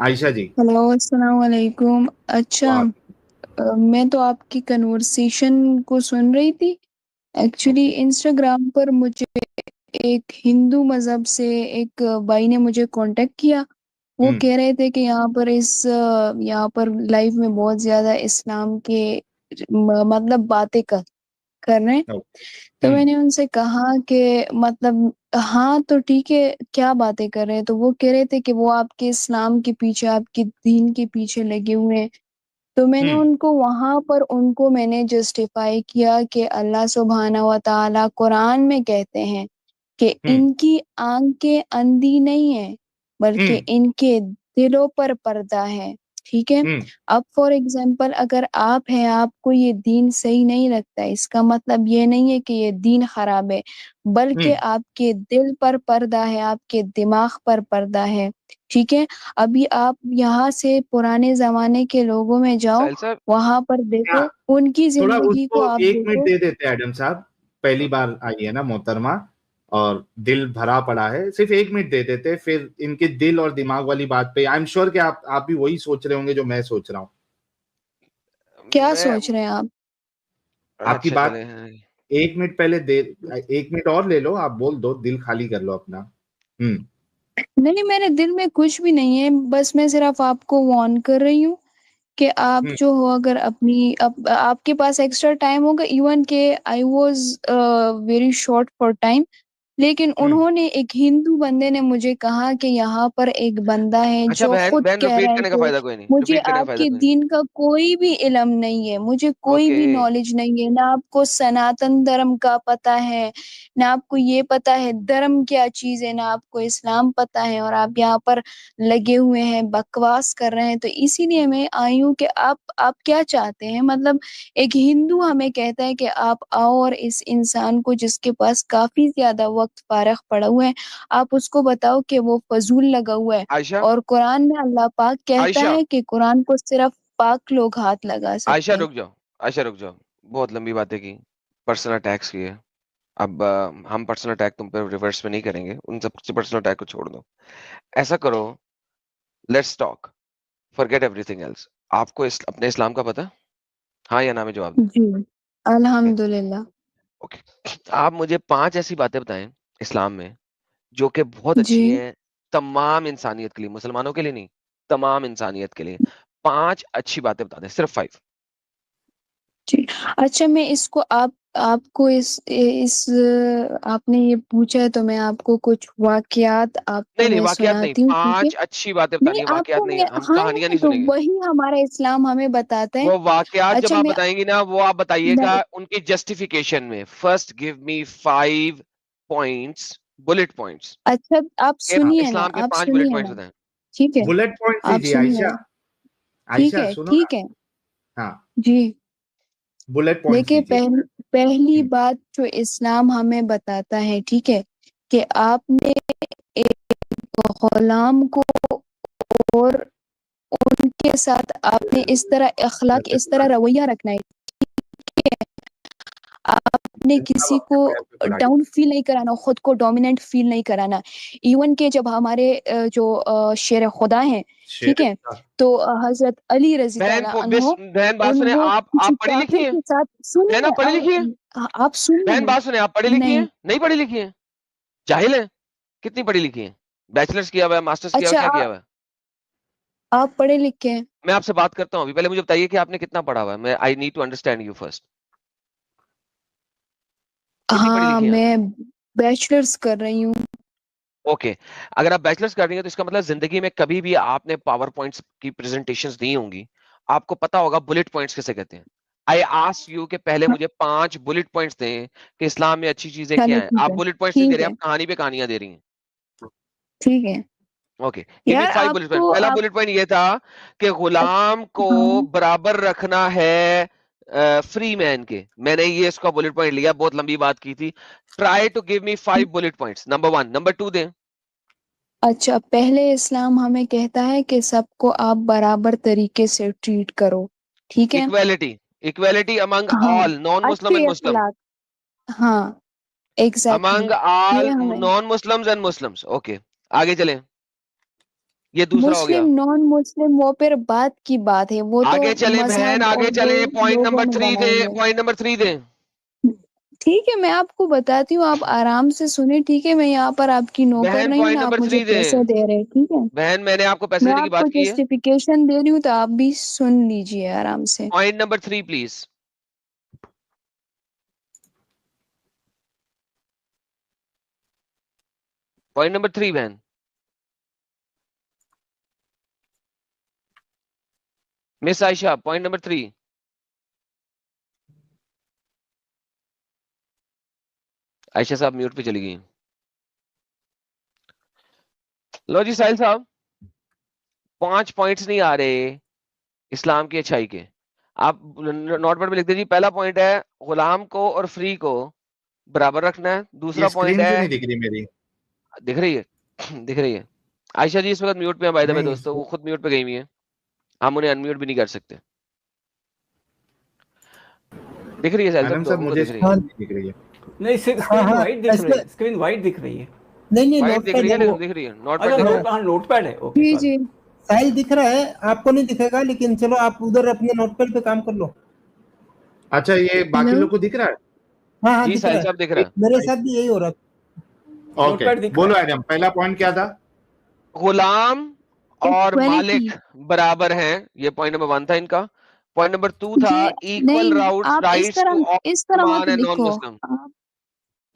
आयशा जी। Hello, अस्सलाम वालेकुम। अच्छा, वाह। मैं तो आपकी कन्वर्सेशन को सुन रही थी। Actually okay. इंस्टाग्राम पर मुझे एक हिंदू मजहब से एक भाई ने मुझे कांटेक्ट किया। वो हम्म। कह रहे थे कि यहाँ पर लाइफ में बहुत ज्यादा इस्लाम के मतलब बातें कर रहे हैं। ओके। तो मैंने उनसे कहा कि मतलब हाँ तो ठीक है, क्या बातें कर रहे हैं। तो वो कह रहे थे कि वो आपके इस्लाम के पीछे, आपके दीन के पीछे लगे हुए हैं। तो मैंने हम्म। उनको वहां पर उनको मैंने जस्टिफाई किया कि अल्लाह सुब्हाना व तआला कुरान में कहते हैं कि हम्म। इनकी आंखें अंधी नहीं है, बल्कि हम्म। इनके दिलों पर पर्दा है। ठीक है। हम्म। अब फॉर एग्जाम्पल अगर आप हैं, आपको ये दीन सही नहीं लगता, इसका मतलब ये नहीं है कि ये दीन खराब है, बल्कि हम्म। आपके दिल पर पर्दा है, आपके दिमाग पर पर्दा है। ठीक है। अभी आप यहाँ से पुराने जमाने के लोगों में जाओ, साहिल साहब। वहां पर क्या देखो, उनकी थोड़ा जिंदगी को उसको आप 1 मिनट देखो। दे देते हैं एडम साहब। पहली बार आई है ना मोहतरमा, और दिल भरा पड़ा है। सिर्फ 1 मिनट दे देते, फिर इनके दिल और दिमाग वाली बात पे आई एम श्योर कि आप भी वही सोच रहे होंगे जो मैं सोच रहा हूँ। क्या मैं सोच रहे हैं आप? आपकी अच्छा बात चले हैं। 1 मिनट पहले दे। 1 मिनट और ले लो, आप बोल दो, दिल खाली कर लो अपना। हम्म। नहीं, मेरे दिल में कुछ भी नहीं है, बस मैं सिर्फ आपको वार्न कर रही हूँ कि आप हम्म। जो हो, अगर आपके पास एक्स्ट्रा टाइम होगा, इवन के I was very short for time, लेकिन हम्म। उन्होंने एक हिंदू बंदे ने मुझे कहा कि यहाँ पर एक बंदा है अच्छा, जो बहन खुद बहन, कह रहा रिपीट है करने का कि फायदा कोई नहीं, मुझे रिपीट करने का फायदा आपके कोई नहीं। दीन का कोई भी इल्म नहीं है, मुझे कोई ओके। भी नॉलेज नहीं है, ना आपको सनातन धर्म का पता है, ना आपको ये पता है धर्म क्या चीज है, ना आपको इस्लाम पता है, और आप यहाँ पर लगे हुए हैं, बकवास कर रहे हैं। तो इसीलिए मैं आई हूँ कि आप क्या चाहते हैं, मतलब एक हिंदू हमें कहता है कि आप आओ और इस इंसान को, जिसके पास काफी ज्यादा वक्त फारग पड़ा हुआ है, आप उसको बताओ कि वो फजूल लगा हुआ है। आयशा। और कुरान में अल्लाह पाक कहता आयशा। है कि कुरान को सिर्फ पाक लोग हाथ लगा आयशा सकते हैं। रुक जाओ। आयशा रुक जाओ। बहुत लंबी बातें की, पर्सनल अटैक्स किए। अब हम पर्सनल अटैक तुम पे रिवर्स में नहीं करेंगे, उन सब पर्सनल अटैक को छोड़ दो। ऐसा करो, let's talk, forget everything else. आपको अपने इस्लाम का पता? हाँ या ना में जवाब जी, दें। अल्हम्दुलिल्लाह। ओके। आप मुझे 5 ऐसी बातें बताएं इस्लाम में जो कि बहुत अच्छी जी हैं, तमाम इंसानियत के लिए, मुसलमानों के लिए नहीं, तमाम इंसानियत के लिए। 5 अच्छी बातें बता दें, सिर्फ 5। जी। अच्छा, मैं इसको आपको आपने ये पूछा है तो मैं आपको कुछ वाकयात नहीं आपको नहीं, मैं वाकयात नहीं, सुनाती हूँ, ठीक है? 5 अच्छी बातें बतानी नहीं, है, वाकयात आपको नहीं, मैं, हम हाँ कहानियां नहीं, नहीं तो सुनेंगे। वही हमारा इस्लाम हमें बताता है। वो वाकयात जब अच्छा, आप बताएंगी ना, वो आप बताइएगा मैं उनकी जस्टिफिकेशन में। First give me 5 points, bullet points. अच्छा, आप सुनिए ना, इस्लाम के आप 5 बुलेट सुनिए पॉइंट्स ना, बताएं। ठीक है? बुलेट पॉइंट आप दीजिए सुनिए आयशा। ना, ठीक आयशा है, सुनो ना। ठीक है। हाँ, जी। बुलेट पॉइंट देखिए, दीजिए। पहली हम्म। बात जो इस्लाम हमें बताता है, ठीक है, कि आपने एक गुलाम को और उनके साथ आपने इस तरह अखलाक, पैर पे इस तरह खड़ा किया। रवैया रखना है कि आपने सब किसी को अपने पैर पे खड़ा डाउन किया। फील नहीं कराना, खुद को डोमिनेंट फील नहीं कराना। इवन के जब हमारे जो शेर खुदा हैं, ठीक शेर है, तो हजरत अली रजी ताला अन्हो, बहन बात उन सुने, वो आप किसी पढ़ी लिखी काफिर हैं? के साथ, बहन सुनिए, आप पढ़ी लिखी हैं? आप सुनिए बहन ना। बात सुने, आप पढ़ी लिखी हैं? नहीं। नहीं पढ़ी लिखी हैं? जाहिल है? कितनी पढ़ी लिखी हैं? बैचलर्स किया हुआ है, मास्टर्स किया हुआ है, अच्छा, क्या किया हुआ है? आप पढ़े लिखे हैं? मैं आपसे बात करता हूँ अभी, पहले मुझे बताइए कि आपने कितना पढ़ा हुआ है। मैं I need to understand you first. कितनी पढ़ी हाँ, लिखी हैं आप? मैं बैचलर्स कर रही हूँ। ओके। अगर आप बैचलर्स कर रही हैं तो इसका मतलब जिंदगी में कभी भी आपने पावर पॉइंट्स की प्रेजेंटेशंस दी होंगी, आपको पता होगा बुलेट पॉइंट्स किसे कहते हैं। आई आस्क यू कि पहले हाँ, मुझे 5 बुलेट पॉइंट्स दें कि इस्लाम में अच्छी चीजें क्या चलो हैं। ठीक आप है, बुलेट पॉइंट्स नहीं दे ठीक रही, है, आप कहानी पे कहानियां दे रही हैं। ठीक है। ओके। गिव मी यार 5 बुलेट पॉइंट। आपको पहला आप बुलेट पॉइंट ये था कि गुलाम को हाँ, बराबर रखना है फ्री मैन के। मैंने ये इसका बुलेट पॉइंट लिया, बहुत लंबी बात की थी। Try to give me 5 bullet points. Number 1, number 2 दें। अच्छा, पहले इस्लाम हमें कहता है कि सबको आप बराबर तरीके से ट्रीट करो, ठीक है? इक्वेलिटी, इक्वेलिटी अमंग हाँ, ऑल नॉन मुस्लिम अच्छे एंड मुस्लिम, अखलाक। हाँ, एग्जैक्टली अमंग ये ऑल हमें। Non Muslims and Muslims. Okay, आगे चलें। ये दूसरा हो गया। मुस्लिम नॉन मुस्लिम वो फिर बात की बात है, वो तो आगे चले मजहब बहन, आगे और चले। वो पॉइंट लोगों नंबर ने 3 दे, बनाई है। पॉइंट नंबर 3 दे। ठीक है, मैं आपको बताती हूँ, आप आराम से सुने। ठीक है, मैं यहाँ पर आपकी नौकर बहन नहीं हूँ पॉइंट ना, आप नंबर मुझे 3 दे। पैसे दे रहे हैं। ठीक है, बहन मैंने आपको पैसे मैं देने की आपको बात की है। जस्टिफिकेशन दे रही हूँ, तो आप भी सुन लीजिए आराम से। Point number 3 please. Point number 3 बहन। Miss Ayesha, point number 3। Ayesha साहब म्यूट पे चली गई। लो जी साहिल साहब, 5 पॉइंट्स नहीं आ रहे इस्लाम की अच्छाई के। आप नोटपैड पे लिख दीजिए। पहला पॉइंट है गुलाम को और फ्री को बराबर रखना है। ये दूसरा पॉइंट स्क्रीन क्यों है, नहीं दिख रही मेरी? दिख रही है दिख रही है। आयशा जी इस वक्त म्यूट पे है बाय द वे नहीं दोस्तों, वो खुद म्यूट पे गई हुई है, हम उन्हें अनम्यूट भी नहीं कर सकते। दिख रही है साहिल साहब, मैडम साहब लोगों को मुझे दिख रही है। हाँ स्क्रीन नहीं दिख रही है। नहीं, स्क्रीन वाइट दिख रही है, स्क्रीन वाइट दिख रही है। नहीं वाइट नोट दिख पैड रही है है, वो। दिख रही है नोटपैड अच्छा, दिख रहा है। हाँ नोट पैड है, ओके जी सॉरी। जी। साहिल दिख रहा है, आपको नहीं दिखेगा, लेकिन चलो आप उधर अपने नोट पैड पे काम कर लो। अच्छा, ये बाकी हेलो, लोग को दिख रहा है? हाँ हाँ जी दिख साहिल रहा साहब दिख है, रहा है। मेरे साथ भी यही हो रहा था। ओके, नोटपैड दिख रहा बोलो है। एडम, पहला पॉइंट क्या था? गुलाम और इक्वालिटी। मालिक बराबर हैं, ये पॉइंट नंबर 1 था इनका। पॉइंट नंबर 2 था ये इक्वल नहीं, राउट्स आप राइट्स टू ऑल इस तरह मत मुसलमान एंड नॉन लिखो। मुस्लिम। आप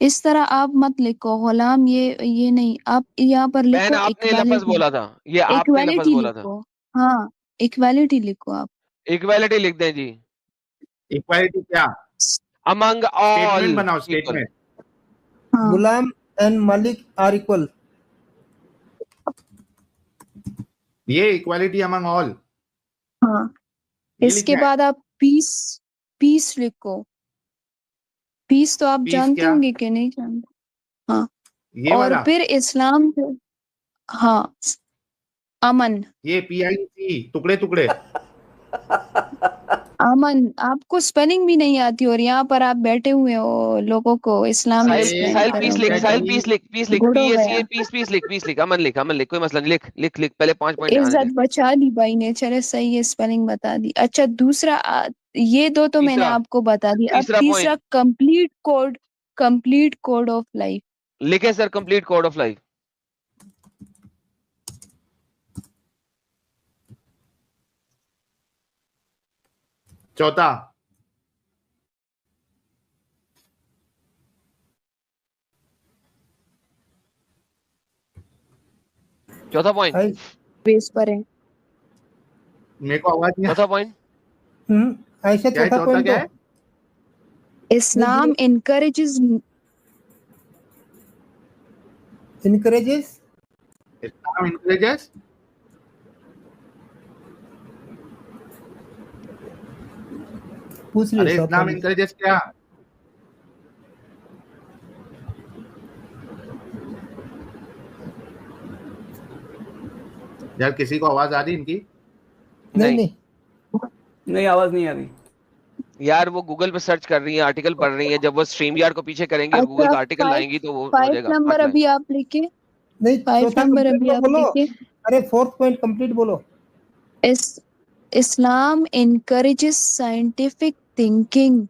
इस तरह आप मत लिखो गुलाम, ये नहीं, आप यहाँ पर बहन लिखो आपने लफ्ज इक्वालिटी। बोला था, ये आपने लफ्ज इक्वालिटी बोला था। लिखो। हाँ, इक्वालिटी लिखो आप। इक्वालिटी लिख दें जी। इक्वालिटी क्या? अमंग ऑल स्टेटमेंट बनाओ, पीपल। स्टेटमेंट। हाँ गुलाम एंड मालिक आर इक्वल। ये इक्वालिटी अमंग ऑल, हाँ, ये इसके लिखना है। बाद आप पीस, पीस लिखो। पीस तो आप पीस जानते क्या? होंगे कि नहीं जानते? हाँ, ये और वाला? फिर इस्लाम पे, हाँ, अमन। ये PIC, टुकड़े टुकड़े। अमन, आपको स्पेलिंग भी नहीं आती, और यहाँ पर आप बैठे हुए हो लोगों को इस्लामिक साहिल अरे एक्सप्लेन साहिल कर रहे पीस हो। लिख, साहिल एग्जैक्टली। पीस लिख, पीस लिख, गुड हो PSCA गया, पीस, पीस लिख, पीस लिख। अमन लिख, अमन लिख, कोई मसला नहीं, लिख लिख लिख, पहले 5 पॉइंट आने दे। इज्जत बचा दी भाई ने, चले सही है, स्पेलिंग बता दी। अच्छा, दूसरा ये दो तो मैंने तीसरा, आपको बता दिया। अब तीसरा तीसरा point complete code of life. लिखे sir, complete code of life. चौथा, चौथा पॉइंट, साहिल बेस पर है। मेरे को आवाज नहीं आ- चौथा पॉइंट। आयशा क्या है? चौथा चौथा पॉइंट क्या तो है? इस्लाम इनकरेजेस, इनकरेजेस। इस्लाम इंकरेजेस पूछ अरे लियो इस्लाम इंकरेजेस क्या? यार किसी को आवाज आ रही इनकी? नहीं नहीं। नहीं नहीं, आवाज नहीं आ रही। यार वो गूगल पे सर्च कर रही है, आर्टिकल पढ़ रही है, जब वो स्ट्रीम यार्ड को पीछे करेंगे और गूगल अच्छा, का आर्टिकल लाएंगी तो वो हो 5 जाएगा नंबर आठ अभी आप लिखे, नहीं 5 चौथा नंबर कंप्लीट अभी तो आप बोलो। लिखे। अरे फोर्थ पॉइंट कंप्लीट बोलो। इस इस्लाम इनकरेजेस साइंटिफिक थिंकिंग,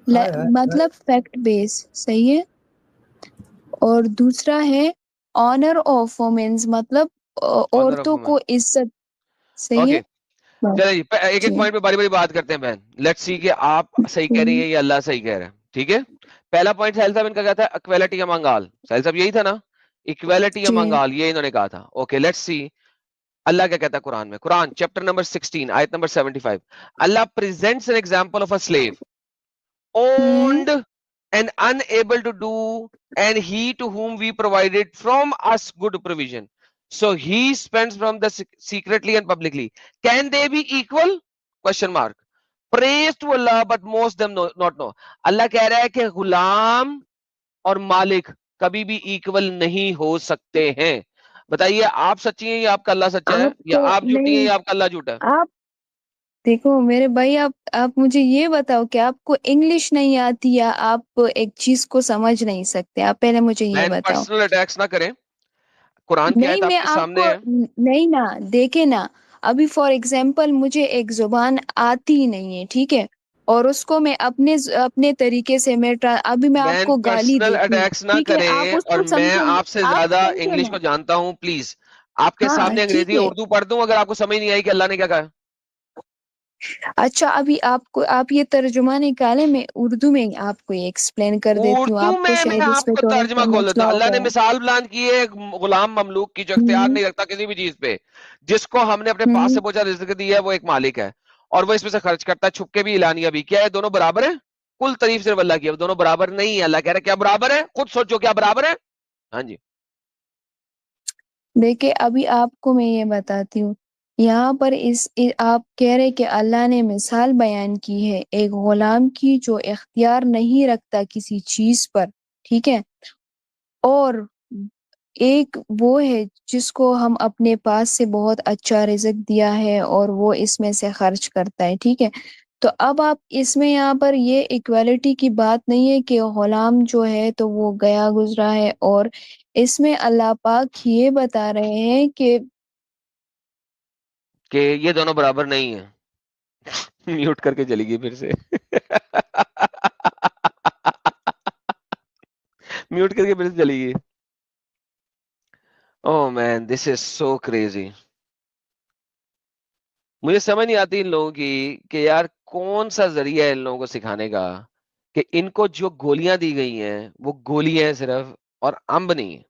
हाय हाय मतलब फैक्ट बेस, सही है। और दूसरा है ऑनर ऑफ वुमेन्स, मतलब ऑनर ऑफ औरतों वुमेन। को इज्जत, सही ओके है। बस, चलिए एक एक जी पॉइंट पे बारी बारी बात करते हैं बहन। लेट्स सी कि आप सही कह रही जी हैं या अल्लाह सही कह रहा है। ठीक है, पहला पॉइंट साहिल साहब इनका क्या था? Equality among all. साहिल साहब यही था ना, इक्वालिटी अमंग जी। ऑल, ये इन्होंने कहा था। ओके लेट्स सी अल्लाह क्या कहता है कुरान में। कुरान चैप्टर नंबर 16 आयत number 75, Allah presents an example of a slave hmm owned and unable to do, and he to whom we provided from us good provision, so he spends from the secretly and publicly, can they be equal? Question mark. Praise to Allah but most them not know. अल्लाह कह रहा है कि गुलाम और मालिक कभी भी equal नहीं हो सकते हैं। बताइए आप सच्ची हैं या आपका अल्लाह सच्चा है, या आपको आप झूठी हैं नहीं, या आपका अल्लाह झूठा है? आप देखो मेरे भाई, आप मुझे ये बताओ कि आपको इंग्लिश नहीं आती या आप एक चीज को समझ नहीं सकते? आप पहले मुझे ये मैन बताओ। पर्सनल अटैक्स ना करें। कुरान की नहीं आयत मैं आपके सामने आपको है। नहीं ना, देखे ना, अभी फॉर एग्जाम्पल मुझे एक जुबान आती ही नहीं है, ठीक है, और उसको मैं अपने तरीके से अभी मैं मैन आपको गाली पर्सनल देती हूँ, अटैक्स ना ठीक है, आप करें, और उसको मैं समझेंगे, आपसे आप ज्यादा समझो इंग्लिश ना। को जानता हूँ, प्लीज आपके हाँ सामने ठीक अंग्रेजी है। और उर्दू पढ़ दूं अगर आपको समझ नहीं आई कि अल्लाह ने क्या कहा। अच्छा अभी आप ये तर्जुमा निकाले, मैं उर्दू में आपको ये एक्सप्लेन कर देती हूँ, उर्दू आपको में मैं शायद इसमें आपको थोड़ा तर्जमा सा खोल देता मसला हूँ। अल्लाह होगा। ने मिसाल बयान की है एक गुलाम ममलूक की जो इख्तियार हम्म नहीं रखता किसी भी चीज पे, जिसको हमने अपने पास से हम्म बोझा रिज्क दी है, वो एक मालिक है और वो इसमें से खर्च करता है छुप के भी इलानिया भी। क्या है दोनों बराबर है? कुल तारीफ सिर्फ अल्लाह की है, दोनों बराबर नहीं है। अल्लाह कह रहा है क्या बराबर है, खुद सोचो क्या बराबर है। हाँ जी। देखिए अभी आपको मैं ये बताती हूँ, यहाँ पर आप कह रहे कि अल्लाह ने मिसाल बयान की है एक गुलाम की जो इख्तियार नहीं रखता किसी चीज पर, ठीक है, और एक वो है जिसको हम अपने पास से बहुत अच्छा रिज़्क दिया है और वो इसमें से खर्च करता है, ठीक है। तो अब आप इसमें यहाँ पर ये इक्वालिटी की बात नहीं है कि गुलाम जो है तो वो गया गुजरा है, और इसमें अल्लाह पाक ये बता रहे हैं कि ये दोनों बराबर नहीं है। म्यूट करके चली गई फिर से। म्यूट करके फिर से चली गई। Oh man, this is so crazy. मुझे समझ नहीं आती इन लोगों की कि यार कौन सा जरिया है इन लोगों को सिखाने का कि इनको जो गोलियां दी गई हैं वो गोलियां हैं सिर्फ, और अम्ब नहीं है।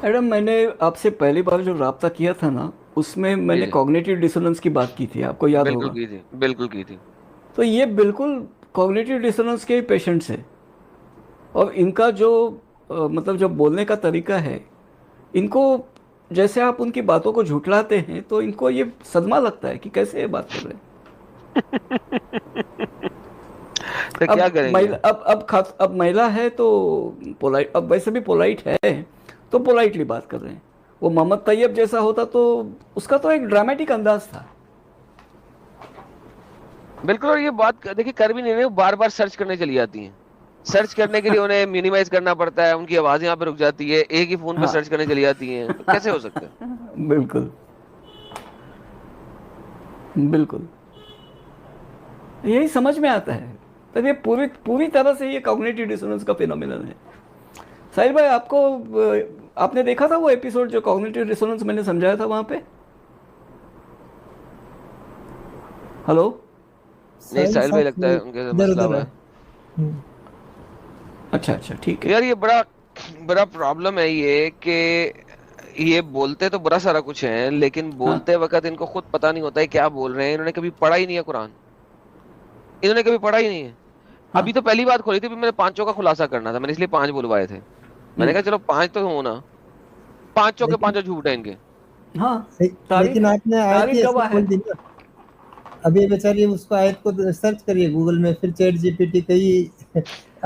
मैडम मैंने आपसे पहली बार जो राब्ता किया था ना, उसमें जी मैंने जी, कॉग्निटिव डिसोनेंस की बात की थी, आपको याद बिल्कुल होगा। की थी, बिल्कुल की थी। तो ये बिल्कुल कॉग्निटिव डिसोनेंस के पेशेंट्स हैं, और इनका जो मतलब जो बोलने का तरीका है, इनको जैसे आप उनकी बातों को झुठलाते हैं तो इनको ये सदमा लगता है कि कैसे ये बात कर रहे हैं। तो क्या अब करेंगे? महिला अब खास अब महिला है तो पोलाइट, अब वैसे भी पोलाइट है तो पोलाइटली बात कर रहे हैं। वो मोहम्मद तैयब जैसा होता तो उसका तो एक ड्रामेटिक अंदाज था। बिल्कुल। और ये बात देखिए कर भी नहीं रहे, बार बार सर्च करने चली जाती हैं। सर्च करने के लिए उन्हें मिनिमाइज करना पड़ता है, उनकी आवाज यहाँ पे रुक जाती है, एक ही फोन पे हाँ। सर्च करने चली जाती हैं, तो कैसे हो सकता है? बिल्कुल बिल्कुल, यही समझ में आता है। तब ये पूरी पूरी तरह से ये कॉग्निटिव डिसोनेंस का फिनोमिनन है। साहिल भाई, आपने देखा था वो एपिसोड जो कॉग्निटिव डिसोनेंस मैंने समझाया था वहां पे? हेलो? नहीं, साहिल साहिल भाई साहब लगता थोड़ा है उनके इधर मसला उधर हुआ है। है। हम्म, अच्छा अच्छा, ठीक है। यार ये बड़ा बड़ा प्रॉब्लम है ये कि ये बोलते तो बड़ा सारा कुछ है, लेकिन हाँ बोलते वक्त इनको खुद पता नहीं होता है क्या बोल रहे हैं। इन्होंने कभी पढ़ा ही नहीं है कुरान, इन्होंने कभी पढ़ा ही नहीं है। हाँ। अभी तो पहली बात खोली थी, भी मैंने पांचों का खुलासा करना था, मैंने इसलिए पांच बुलवाए थे। मैंने हम्म, कहा चलो पांच तो हो ना, पांचों के लेकिन पांचों झूठ है इनके। हाँ। लेकिन तारीख आपने आयत ही तारीख ऐसी गवाह है। खोल दी ना। अभी बेचारी उसको आयत को सर्च करिए गूगल में, फिर चैट जीपीटी कई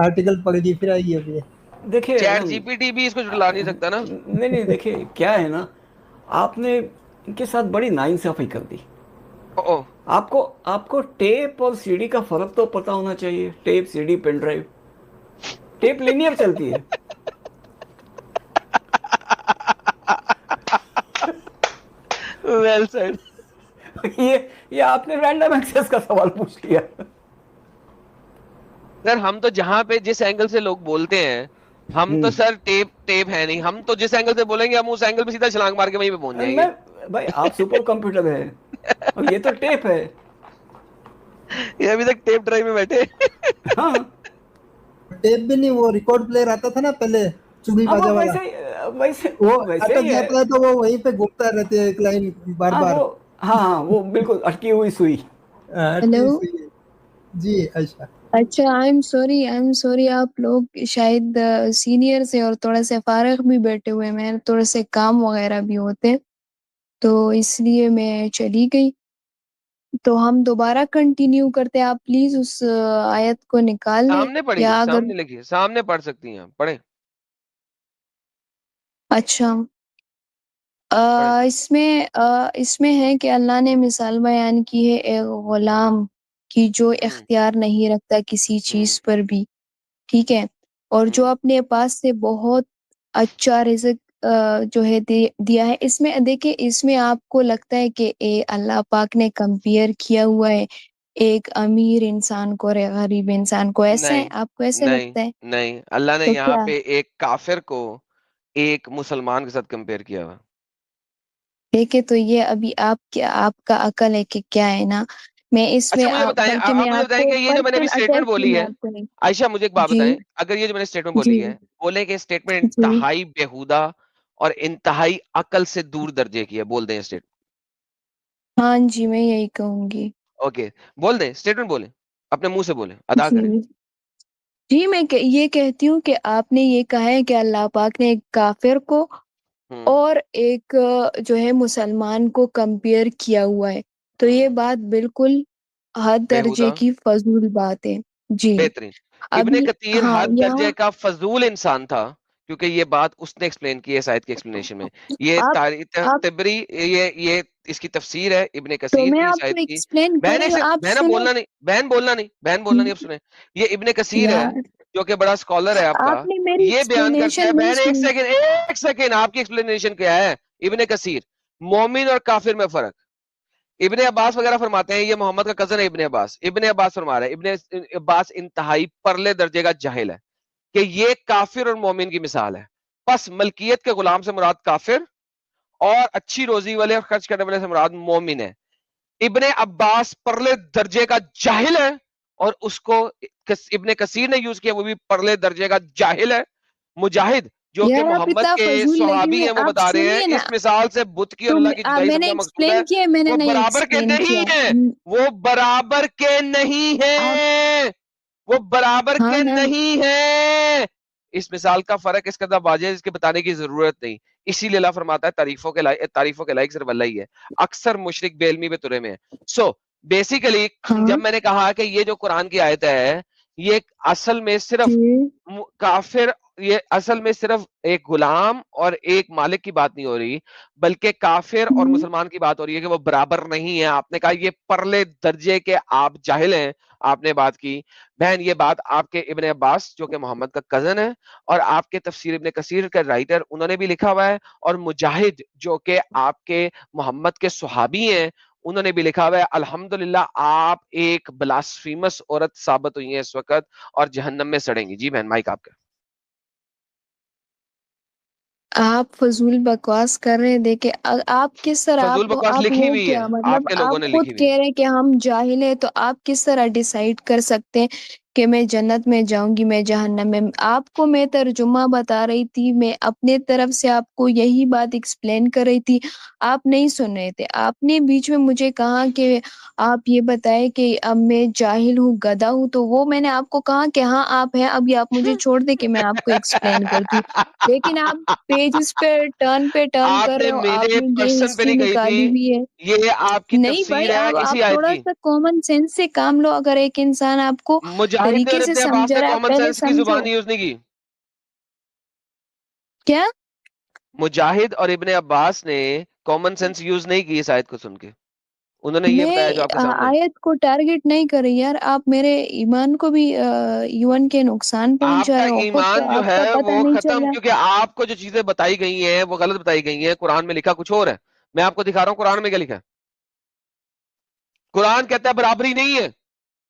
आर्टिकल पढ़िए फिर आइए अभी। देखिए चैट ना, जीपीटी भी इसको झुठला नहीं सकता ना। नहीं नहीं, देखिए क्या है ना, आपने इनके साथ बड़ी नाइंसाफी कर दी। ओ, आपको आपको टेप और सीडी का फर्क तो पता होना चाहिए। Tape, CD, pen drive. Tape linear चलती है। Well said. ये ये आपने रैंडम एक्सेस का सवाल पूछ लिया। सर हम तो जहां पे जिस एंगल से लोग बोलते हैं, हम तो सर टेप टेप है नहीं, हम तो जिस एंगल से बोलेंगे हम उस एंगल पे सीधा छलांग मार के वहीं पे पहुंच मैं जाएंगे। भाई, आप सुपर कंप्यूटर है और ये तो टेप है। ये अभी तक टेप ड्राइव में बैठे। हाँ टेप भी नहीं, वो रिकॉर्ड प्लेयर आता था ना पहले, चुड़ी हाँ, वो बाजा वाला, वैसे वैसे वो वैसे अटक ही है। जाता है तो वो वहीं पे घूमता रहते हैं एक लाइन बार हाँ बार। वो, हाँ हाँ, वो बिल्कुल अटकी हुई सुई। हेलो। अटकी सी। जी अच्छा। अच्छा आई एम सॉरी, आप लोग शायद सीनियर से और थोड़ा से फारग भी बैठे हुए हैं, मैं थोड़े से काम वगैरह भी होते, तो इसलिए मैं चली गई। तो हम दोबारा कंटिन्यू करते हैं, आप प्लीज उस आयत को निकाल लें, सामने पढ़िए, या अगर सामने लिखिए, सामने पढ़ सकती हैं आप, पढ़े अच्छा पढ़े। इसमें है कि अल्लाह ने मिसाल बयान की है एक गुलाम की जो हम्म इख्तियार नहीं रखता किसी हम्म चीज पर भी, ठीक है, और जो अपने पास से बहुत अच्छा रिज़्क जो है दिया है। इसमें देखिए, इसमें आपको लगता है कि अल्लाह पाक ने कंपेयर किया हुआ है एक अमीर इंसान को और एक गरीब इंसान को, ऐसा है? नहीं आपको ऐसा नहीं लगता है? नहीं, अल्लाह ने तो यहाँ क्या? पे एक काफिर को एक मुसलमान के साथ कंपेयर किया हुआ। देखिए, तो ये अभी आपका अकल है कि क्या है ना, मैं इसमें अच्छा मुझे बताएं, बल्कि आप मैं मुझे बताएं आपको कि ये जो मैंने पर्सनल अभी स्टेटमेंट अटैक भी बोली मैं है, आपको नहीं। आयशा मुझे एक बात जी, बताएं, अगर ये जो मैंने स्टेटमेंट बोली जी, है, बोले कि स्टेटमेंट जी। इंतहाई बेहुदा और इंतहाई अकल से दूर दर्जे की है, बोल दें स्टेटमेंट। हाँ जी, मैं यही कहूँगी। ओके, बोल दें स्टेटमेंट, बोले अपने मुंह से, बोले अदा करें। जी। जी, मैं ये कहती हूँ कि आपने ये कहा है कि अल्लाह पाक ने एक काफ़िर को और एक जो है मुसलमान को कंपेयर किया हुआ है। तो ये बात बिल्कुल हद बेहुदा, दर्जे की फ़ज़ूल बात है। जी, बेहतरीन। इब्ने अभी कतीर हाँ, हद दर्जे यहाँ का फजूल इंसान था, क्योंकि ये बात उसने एक्सप्लेन की है इस आयत की एक्सप्लेनेशन में। ये आप आप तिबरी, ये इसकी तफसीर है इब्ने तो कसीर मैं की इस आयत आपको की। एक्सप्लेन कर बहन रही एक हूँ, सेकंड, आप बहना सुनो। बोलना नहीं, बहन बोलना नहीं, अब सुने। ये इब्ने कसीर है, यार, जो कि बड़ा स्कॉलर है आपका। आपने मेरी ये बयान करता है, एक्सप्लेनेशन नहीं बहन सुनी। एक सेकंड, आपकी एक्सप्लेनेशन क्या है? इब्ने कसीर, मोमिन और काफिर में फर्क। इब्ने अब्बास वगैरह फरमाते हैं, ये मोहम्मद का कजन है इब्ने अब्बास। इब्ने अब्बास फरमा रहे हैं, इब्ने अब्बास इंतहाई परले दर्जे का जाहिल है कि ये काफिर और मोमिन की मिसाल है। बस मलकियत के गुलाम से मुराद काफिर और अच्छी रोजी वाले और खर्च करने वाले से मुराद मोमिन है। इब्ने अब्बास परले दर्जे का जाहिल है और उसको इब्ने कसीर ने यूज किया, वो भी परले दर्जे का जाहिल है। मुजाहिद जो कि यार, आप मोहम्मद इतना के फ़ज़ूल लगे सहाबी हुए, हैं, वो आप बता रहे हैं सुनिए ना। इस मिसाल से बुत की और तो अल्लाह की जुदाई मैंने समझना मकसूद एक्सप्लेन है। किया है, मैंने वो नहीं बराबर के एक्सप्लेन नहीं किया। है, वो बराबर के नहीं आप है, वो बराबर हाँ के ना। नहीं है। इस मिसाल का फर्क इस कदर वाज़ेह है, इसके बताने की जरूरत नहीं। इसीलिए अल्लाह फरमाता है तारीफों के लायक सिर्फ अल्लाह ही है। अक्सर मुशरिक बेइल्मी पे तुरे में है। सो बेसिकली हाँ, जब मैंने कहा कि ये जो कुरान की आयत है, ये असल में सिर्फ जी, काफिर, ये असल में सिर्फ एक गुलाम और एक मालिक की बात नहीं हो रही, बल्कि काफिर और हुँ। मुसलमान की बात हो रही है कि वो बराबर नहीं है। आपने कहा ये परले दर्जे के, आप जाहिल हैं, आपने बात की। बहन ये बात आपके इब्ने अब्बास जो कि मोहम्मद का कजन है और आपके तफसीर इब्ने कसीर के राइटर, उन्होंने भी लिखा हुआ है, और मुजाहिद जो कि आपके मोहम्मद के सुहाबी हैं, उन्होंने भी लिखा हुआ है। अल्हम्दुलिल्लाह आप एक ब्लास्फेमस औरत साबित हुई है इस वक्त और जहन्नम में सड़ेंगी। जी बहन, माइक आपका। आप फ़ज़ूल बकवास कर रहे हैं। देखिए, आप किस तरह फजूल बकवास आप लिखी हो हुई है, क्या? मतलब आपके आप लोगों ने खुद लिखी हुई है। कह रहे हैं कि हम जाहिल हैं, तो आप किस तरह डिसाइड कर सकते हैं कि मैं जन्नत में जाऊँगी, मैं जहन्नम में? आपको मैं तर्जुमा बता रही थी, मैं अपने तरफ से आपको यही बात एक्सप्लेन कर रही थी, आप नहीं सुन रहे थे। आपने बीच में मुझे कहा कि आप ये बताएँ कि अब मैं जाहिल हूँ, गधा हूँ, तो वो मैंने आपको कहा कि हाँ, आप हैं। अभी आप मुझे छोड़ दें कि मैं आपको एक्सप्लेन करती हूँ। लेकिन आप पेजेस पे टर्न कर आपने रहे हो, मेरे आपने ये पर्सन पे हिस्ट्री नहीं कही निकाली थी, हुई है। ये आपकी नहीं भाई, तफसीर है अब आप इसी आयत की। थोड़ा-सा कॉमन सेंस से काम लो, अगर एक इंसान आपको मुजाहिद तरीके और से इब्ने अब्बास समझा ने रहा है, आप कॉमन पहले सेंस की समझो। जुबान यूज नहीं की। क्या? मुजाहिद और इब्ने अब्बास ने कॉमन सेंस यूज नहीं की इस आयत को सुन के। उन्होंने ये बताया मैं जो आपके सामने है। आयत को टारगेट नहीं कर रही यार, आप मेरे ईमान को भी ईमान के नुकसान पहुँचा आपका रहे हो, खुद ईमान को जो आपका है पता वो नहीं चल खत्म, रहा। क्योंकि आपको जो चीजें बताई गई हैं वो गलत बताई गई हैं। कुरान में लिखा कुछ और है। मैं आपको दिखा रहा हूँ कुरान में क्या लिखा है। कुरान कहता है बराबरी नहीं है,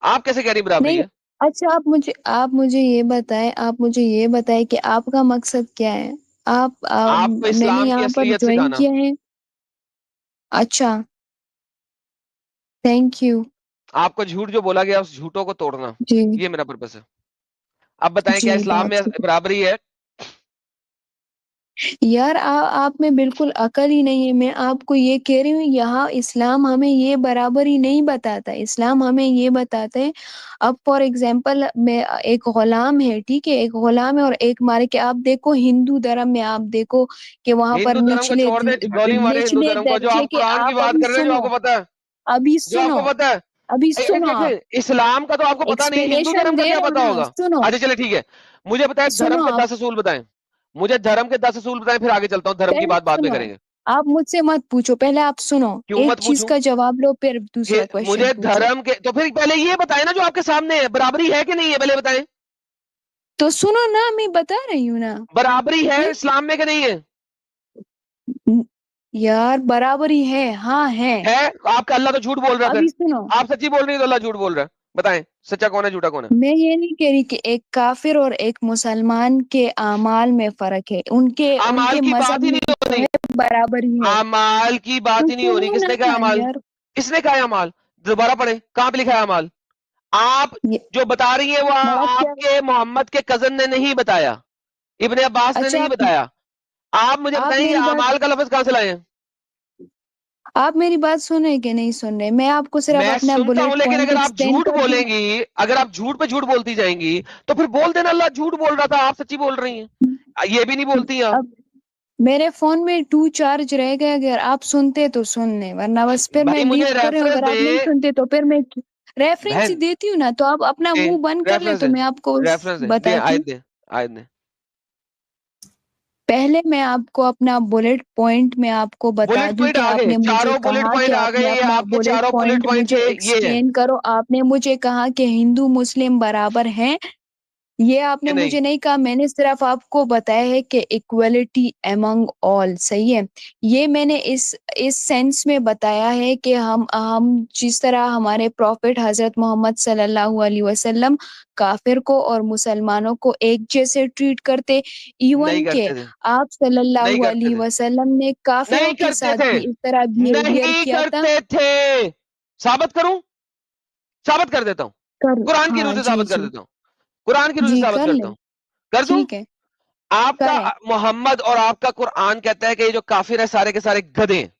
आप कैसे कह रही बराबरी नहीं, है? अच्छा, आप मुझे ये बताएँ कि आपका मकसद क्या है? आपको मैंने इस्लाम की यहाँ पर असलियत जॉइन सिखाना। किया है। अच्छा, थैंक यू। आपको झूठ जो बोला गया उस झूठों को तोड़ना, जी, ये मेरा पर्पस है। अब बताएं क्या जी, इस्लाम बहुत में शुक्रिया। बराबरी है? यार, आप में बिल्कुल अकल ही नहीं है। मैं आपको ये कह रही हूँ, यहाँ इस्लाम हमें ये बराबरी नहीं बताता। इस्लाम हमें ये बताता है, अब फॉर एग्जांपल मैं एक गुलाम है, ठीक है? एक गुलाम है और एक मालिक है। आप देखो हिंदू धर्म में, आप देखो कि वहाँ पर हिंदू धर्म को छोड़ दे, गोली मारे हिंदू निचले धर्म को। जो दर्जे आप के, कुरान की आप बात अभी कर रहे हैं, जो सुनो, आपको पता है, अभी जो सुनो, आपको पता है। अभी एक सुनो आप। एक इस्लाम का तो आपको पता नहीं, हिंदू एक्सप्लेनेशन धर्म का दे क्या रहा हूँ पता ना, होगा? सुनो, अच्छा चले ठीक है, मुझे बताएं धर्म सुनो के आप। 10 असूल बताएं। मुझे धर्म के 10 असूल बताएं, फिर आगे चलता हूं। धर्म की पहले बात बाद में सुनो, करेंगे। आप मुझसे मत पूछो, पहले आप सुनो, क्यों एक मत चीज पूछूं? का जवाब लो, फिर दूसरा क्वेश्चन मुझे पूछो। धर्म के, तो फिर पहले ये बताएं ना जो आपके सामने है, बराबरी है कि नहीं है, पहले बताएं। तो सुनो ना, मैं बता रही हूँ ना। बराबरी है फिर इस्लाम में कि नहीं है? यार बराबरी है, हाँ है। आपका अल्लाह तो झूठ बोल रहा है, अभी फिर सुनो, आप सच्ची बोल रही है तो अल्लाह झूठ बोल रहा है। बताएं सच्चा कौन है झूठा कौन है? मैं ये नहीं कह रही कि एक काफिर और एक मुसलमान के अमाल में फर्क है, उनके अमाल उनके की मजहब बात ही में नहीं हो जो रही, है बराबरी है। अमाल की बात तो ही नहीं हो रही। सुनो किसने कहा ना अमाल? यार, किसने कहा है अमाल? दोबारा पढ़े, कहां पे लिखा है अमाल? आप ये जो बता रही है वो मतलब क्या? आपके मोहम्मद के कजन ने नहीं बताया, इब्ने अब्बास ने अच्छा नहीं बताया। आप मुझे आप बताएं ये मेरी बात अमाल का लफ्ज कहां से लाए हैं? आप मेरी बात सुन रहे कि नहीं सुन रहे? मैं आपको सिर्फ मैं अपना सुनता हूं, बुलेट लेकिन पॉइंट अगर आप एक्सप्लेन झूठ कर दूं। बोलेंगी, अगर आप झूठ पे झूठ बोलती जाएंगी तो फिर बोल देना अल्लाह झूठ बोल रहा था, आप सच्ची बोल रही हैं। ये भी नहीं बोलती आप। अब मेरे फोन में 2 चार्ज रह गए, अगर आप सुनते तो सुन ले, वरना बस फिर मैं भाई लीव मुझे कर रही हूँ। रेफरेंस अगर दे आप नहीं सुनते तो फिर मैं रेफरेंस बहन, देती हूँ ना, तो आप अपना दे मुंह बंद कर ले रेफरेंस तो दे, मैं आपको रेफरेंस दे बताती हूँ। आयत दे, आयत दे। पहले मैं आपको अपना बुलेट पॉइंट में आपको बता बुलेट दूं पॉइंट कि आ गए, आपने मुझे चारों बुलेट कहा कि पॉइंट आ आपने गए, ये अपना आपके बुलेट चारों बुलेट पॉइंट पॉइंट मुझे ये है एक्सप्लेन करो। आपने मुझे कहा कि हिंदू मुस्लिम बराबर हैं, ये आपने कि नहीं? मुझे नहीं कहा। मैंने सिर्फ आपको बताया है कि इक्वलिटी अमंग ऑल, सही है। ये मैंने इस सेंस में बताया है कि हम जिस तरह हमारे प्रॉफिट हजरत मोहम्मद सल्लल्लाहु अलैहि वसल्लम काफिर को और मुसलमानों को एक जैसे ट्रीट करते, नहीं इवन के करते थे, आप नहीं सल्लल्लाहु करते अलैहि थे, वसल्लम ने काफिरों नहीं के करते साथ थे, भी इस तरह बिहेवियर नहीं किया था। करते थे। साबित करूं? साबित कर देता हूं, कर कुरान की रूह हाँ से जी साबित कर जी देता हूँ, कुरान की रूह से जी, साबित कर करता ले। हूं। कर दूं? ठीक है, आपका करें। मोहम्मद और आपका कुरान कहता है कि ये जो काफिर है सारे के सारे गधे हैं।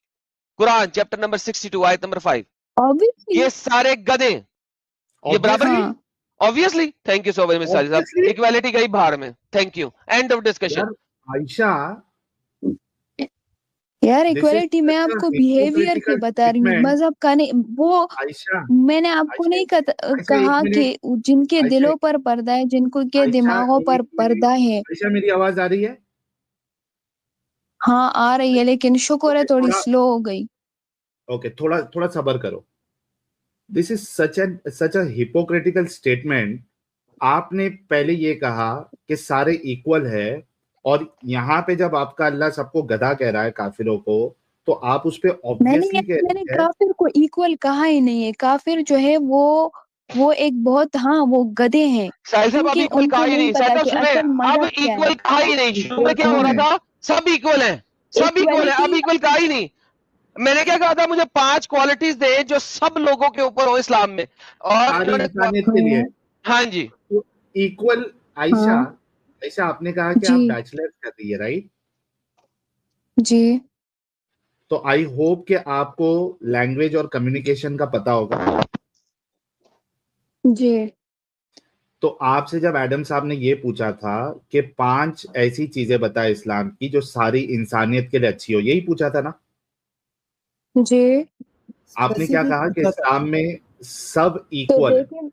कुरान चैप्टर नंबर 62 आयत नंबर 5, ऑब्वियसली। ये सारे गधे, ये बराबर ऑब्वियसली, है। हाँ obviously, thank you so very much Sajid साहब, ऑब्वियसली। इक्वालिटी गई बाहर में, thank you, end of discussion. यार आयशा, यार, दिस इज इक्वालिटी मैं सच अ आपको बिहेवियर पे हिपोक्रिटिकल बता रही हूँ, स्टेटमेंट। मजहब का नहीं। वो आयशा, मैंने आपको आयशा, नहीं आयशा एक कहा मिनट, कि जिनके आयशा, दिलों पर पर्दा है, जिनको के आयशा दिमागों पर एक मिनट। पर्दा है। आयशा मेरी आवाज आ रही है? हाँ आ रही है, लेकिन शुक्र है ओके थोड़ी थोड़ा, स्लो हो गई। ओके थोड़ा थोड़ा सब्र करो। This is such a hypocritical statement. आपने पहले ये कहा कि सारे इक्वल है, और यहाँ पे जब आपका अल्लाह सबको गधा कह रहा है काफिरों को, तो आप उस पे ऑब्वियसली कह मैंने रही है। काफिर को इक्वल कहा ही नहीं है। काफिर जो है वो एक बहुत, हाँ वो गधे हैं, साहिल साहब अब क्योंकि इक्वल कहा उनको ही नहीं नहीं, साहिल पता साहब कि सुने, असल अब मजहब क्या है। इक्वल कहा ही नहीं। शुरू में इक्वल क्या हो कौन रहा है? था? सब इक्वल हैं, सब इक्वल है, अब इक्वलिटी इक्वल कहा ही नहीं। मैंने क्या कहा था? मुझे 5 क्वालिटीज दे जो सब लोगों के ऊपर हो इस्लाम में, और सारी इन्होंने इंसानियत के लिए। हाँ हाँ जी। तो इक्वल, आयशा, हाँ आयशा आपने कहा कि जी आप बैचलर्स कर रही है, राइट? जी तो आई होप कि आपको लैंग्वेज और कम्युनिकेशन का पता होगा। जी। तो आपसे जब एडम साहब ने ये पूछा था कि 5 ऐसी चीजें बताए इस्लाम की जो सारी इंसानियत के लिए अच्छी हो, यही पूछा था ना? जी आपने क्या स्पेसिफिक कहा कि पूछा था। इस्लाम में सब तो इक्वल है? देखिए,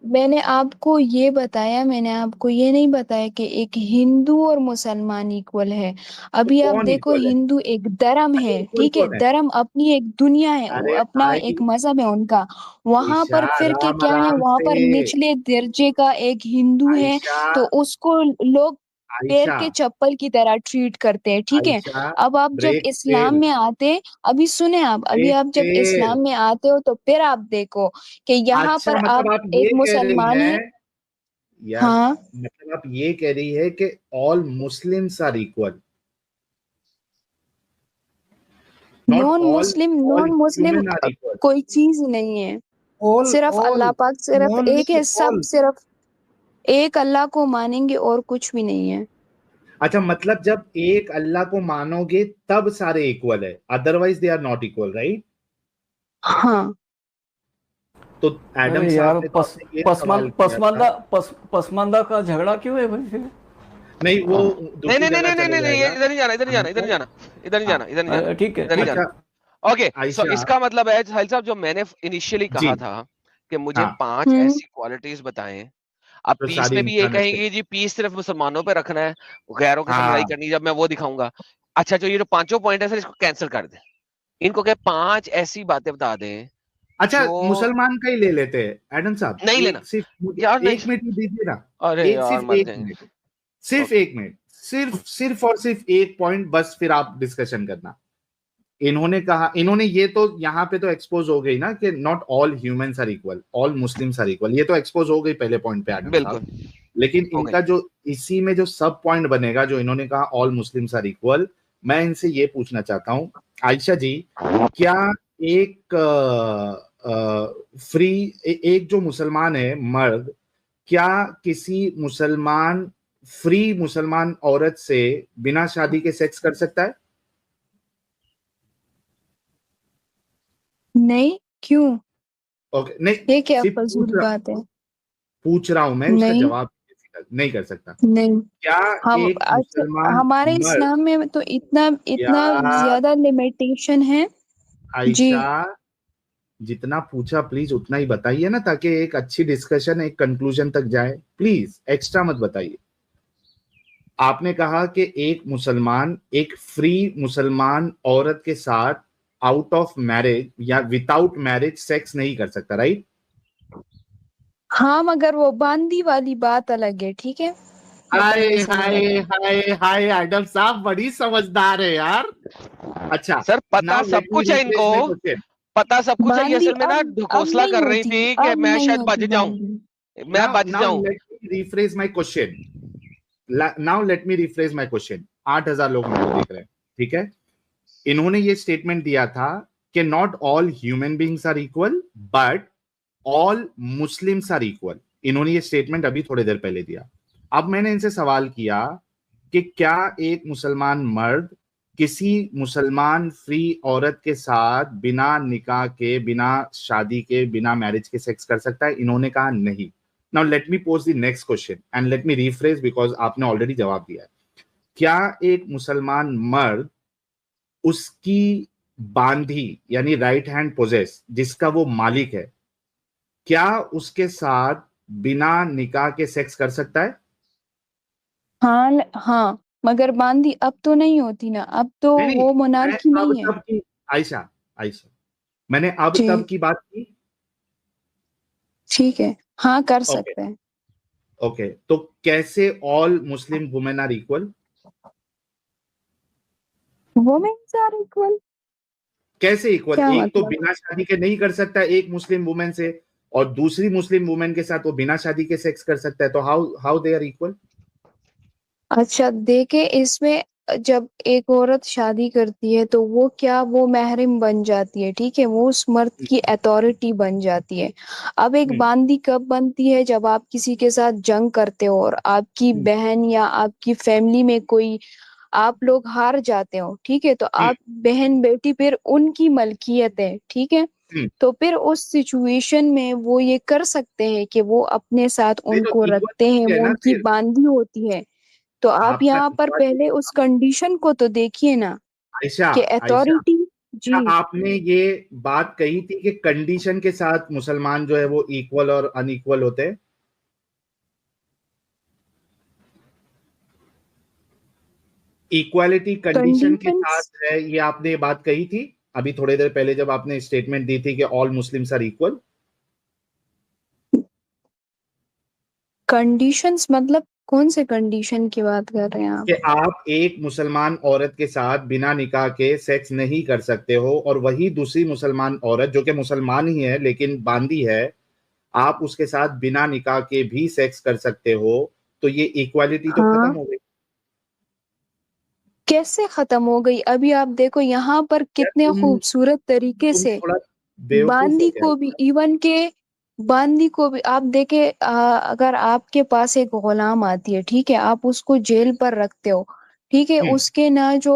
मैंने आपको ये बताया, मैंने आपको ये नहीं बताया कि एक हिंदू और मुसलमान इक्वल है। तो अभी आप कौन देखो, इक्वल है? हिंदू एक धर्म अच्छा है, इक्वल ठीक है, कौन है? धर्म अपनी एक दुनिया है, वो अरे अपना भाई, एक मजहब है उनका। वहां आयशा पर फिर के आराम क्या है, आराम वहां से। पर निचले दर्जे का एक हिंदू है, आयशा, तो उसको लोग पैर आयशा, के चप्पल की तरह ट्रीट करते हैं, ठीक है। आयशा, अब आप जब ब्रेक इस्लाम फेल, में आते, अभी सुने आप, अभी ब्रेक आप जब फेल। इस्लाम में आते हो तो फिर आप देखो कि यहाँ अच्छा पर मतलब आप आप एक ये कह रही मुसलमानी, हैं, यार हाँ, मतलब आप ये कह रही है कि all Muslims are equal, not all, all non Muslim human are equal. कोई चीज नहीं है। ऑल सिर्फ ऑल अल्लाह पाक सिर्फ नॉन एक नहीं, है, सब ऑल। सिर्फ एक अल्लाह को मानेंगे और कुछ भी नहीं है। अच्छा मतलब जब एक अल्लाह को मानोगे तब सारे इक्वल है, otherwise they are not equal, right? हाँ तो एडम अरे यार, साहब ने तो आपसे ये सवाल किया था। पसमानदा का झगड़ा क्यों है भाई फिर? नहीं वो नहीं दूसरी नहीं नहीं जगह नहीं नहीं चले नहीं नहीं, जाएगा। इधर नहीं जाना, इधर नहीं जाना, इधर नहीं आयशा, जाना, इधर नहीं हाँ, जाना, इधर नहीं जाना, ठीक है, इधर नहीं ठीक है। जाना। अच्छा ओके, सो आयशा, इसका मतलब है साहिल साहब, जो मैंने इनिशियली जी, कहा था कि मुझे हाँ, 5 हम्म ऐसी क्वालिटीज बताएं। अब तो पीस सारी में भी ये इंसानियत के कहेंगे लिए। जी पीस सिर्फ मुसलमानों पे रखना है, गैरों के साथ लड़ाई हाँ, करनी है, जब मैं वो दिखाऊंगा। अच्छा जो ये जो पांचों पॉइंट है सर, इसको कैंसिल कर दें, इनको क्या 5 ऐसी बातें बता दें अच्छा जो मुसलमान का ही ले लेते हैं एडम साहब, नहीं लेना एक सिर्फ यार, नहीं। एक मिनट ही दीजिए ना, अरे एक यार सिर्फ मर एक जाएंगे। मिनट, सिर्फ ओके एक मिनट, सिर्फ और सिर्फ एक पॉइंट बस, फिर आप डिस्कशन करना। इन्होंने कहा, इन्होंने ये तो यहाँ पे तो एक्सपोज हो गई ना कि not all humans are equal, all Muslims are equal, ये तो एक्सपोज हो गई पहले पॉइंट पे आदम साहब। बिल्कुल लेकिन हो इनका गई। जो इसी में जो सब पॉइंट बनेगा, जो इन्होंने कहा ऑल मुस्लिम्स आर इक्वल, मैं इनसे ये पूछना चाहता हूँ आयशा जी, क्या एक फ्री एक जो मुसलमान है मर्द, क्या किसी मुसलमान फ्री मुसलमान औरत से बिना शादी के सेक्स कर सकता है? नहीं, क्यों? ओके, नहीं, ये क्या सिर्फ फजूल बात है? पूछ रहा हूं मैं, उसका नहीं, जवाब नहीं कर सकता। नहीं। क्या हम एक अच्छा, मुसलमान हमारे मर्द, इस्लाम में तो इतना इतना क्या ज्यादा लिमिटेशन है। जी। आयशा, जितना पूछा प्लीज उतना ही बताइए ना, ताकि एक अच्छी डिस्कशन एक कंक्लूजन तक जाए, प्लीज एक्स्ट्रा मत बताइए। आपने कहा कि एक मुसलमान एक फ्री मुसलमान औरत के साथ आउट ऑफ मैरिज या विदाउट मैरिज सेक्स नहीं कर सकता, राइट? हाँ, मगर वो बांदी वाली बात अलग है, ठीक है? वो हाय पहले हाय समझाता हूँ। हाय हाय, आदम साहब बड़ी समझदार है यार। अच्छा, सर पता नाउ सब लेट मी कुछ है रिप्लेस इनको, माय क्वेश्चन। पता सब कुछ है। ये बांदी असल में ना अब ढकोसला नहीं कर रही होती, थी कि अब मैं नहीं शायद होती बच जाऊं, बांदी। मैं बच नाउ जाऊं। Let me rephrase my question, now let me rephrase my question. 8,000 लोग हमको देख रहे हैं, ठीक है? इन्होंने ये स्टेटमेंट दिया था कि not all human beings are equal but all Muslims are equal. इन्होंने ये स्टेटमेंट अभी थोड़ी देर पहले दिया। अब मैंने इनसे सवाल किया कि क्या एक मुसलमान मर्द किसी मुसलमान फ्री औरत के साथ बिना निकाह के, बिना शादी के, बिना मैरिज के सेक्स कर सकता है? इन्होंने कहा नहीं। Now let me pose the next question and let me rephrase, because आपने ऑलरेडी जवाब दिया है। क्या एक मुसलमान मर्द उसकी बांधी यानी राइट हैंड पोजेस जिसका वो मालिक है, क्या उसके साथ बिना निकाह के सेक्स कर सकता है? हाँ, हाँ, मगर बांदी अब तो नहीं होती ना, अब तो नहीं नहीं, वो मैं मोनार्की अब नहीं है। तब की, आयशा आयशा, मैंने अब तब जी, की बात की। ठीक है, हाँ कर ओके सकते हैं। ओके, तो कैसे all Muslim women are equal? Womens are equal? कैसे इक्वल? क्या एक तो मतलब? बिना शादी के नहीं कर सकता एक मुस्लिम वुमेन से, और दूसरी मुस्लिम वुमेन के साथ वो बिना शादी के सेक्स कर सकता है, तो how how they are equal? अच्छा, देखे इसमें, जब एक औरत शादी करती है तो वो क्या, वो महरम बन जाती है, ठीक है? वो उस मर्द की अथॉरिटी बन जाती है। अब एक बांदी कब बनती है? जब आप किसी के साथ जंग करते हो और आपकी बहन या आपकी फैमिली में कोई, आप लोग हार जाते हो, ठीक है? तो आप बहन बेटी फिर उनकी मलकियत है, ठीक है? तो फिर उस सिचुएशन में वो ये कर सकते हैं कि वो अपने साथ नहीं तो उनको इक्वल रखते हैं, है वो ना उनकी फिर, बांदी होती है। तो आप आपका यहाँ पर इक्वल। पहले उस कंडीशन को तो देखिए ना, आयशा कि आयशा, अथॉरिटी। क्या जी। आपने ये बात कही थी कि कंडीशन के साथ मुसलमान जो है वो इक्वल और अनइक्वल होते हैं? इक्वालिटी कंडीशन के साथ कंडीशंस, है, ये आपने ये बात कही थी अभी थोड़ी देर पहले जब आपने स्टेटमेंट दी थी कि all Muslims are equal. Conditions मतलब कौन से कंडीशन की बात कर रहे हैं आप? कि आप एक मुसलमान औरत के साथ बिना निकाह के सेक्स नहीं कर सकते हो, और वही दूसरी मुसलमान औरत जो कि मुसलमान ही है लेकिन बांदी है, आप उसके साथ बिना निकाह के भी सेक्स कर सकते हो, तो ये इक्वालिटी तो खत्म हाँ, हो गई। कैसे खत्म हो गई? अभी आप देखो यहाँ पर यार कितने खूबसूरत तरीके तुम से थोड़ा बेवकूफ हो बांदी गया को भी, इवन के बांदी को भी आप देखे, अगर आपके पास एक गुलाम आती है, ठीक है? आप उसको जेल पर रखते हो, ठीक है? हम्म, उसके ना जो,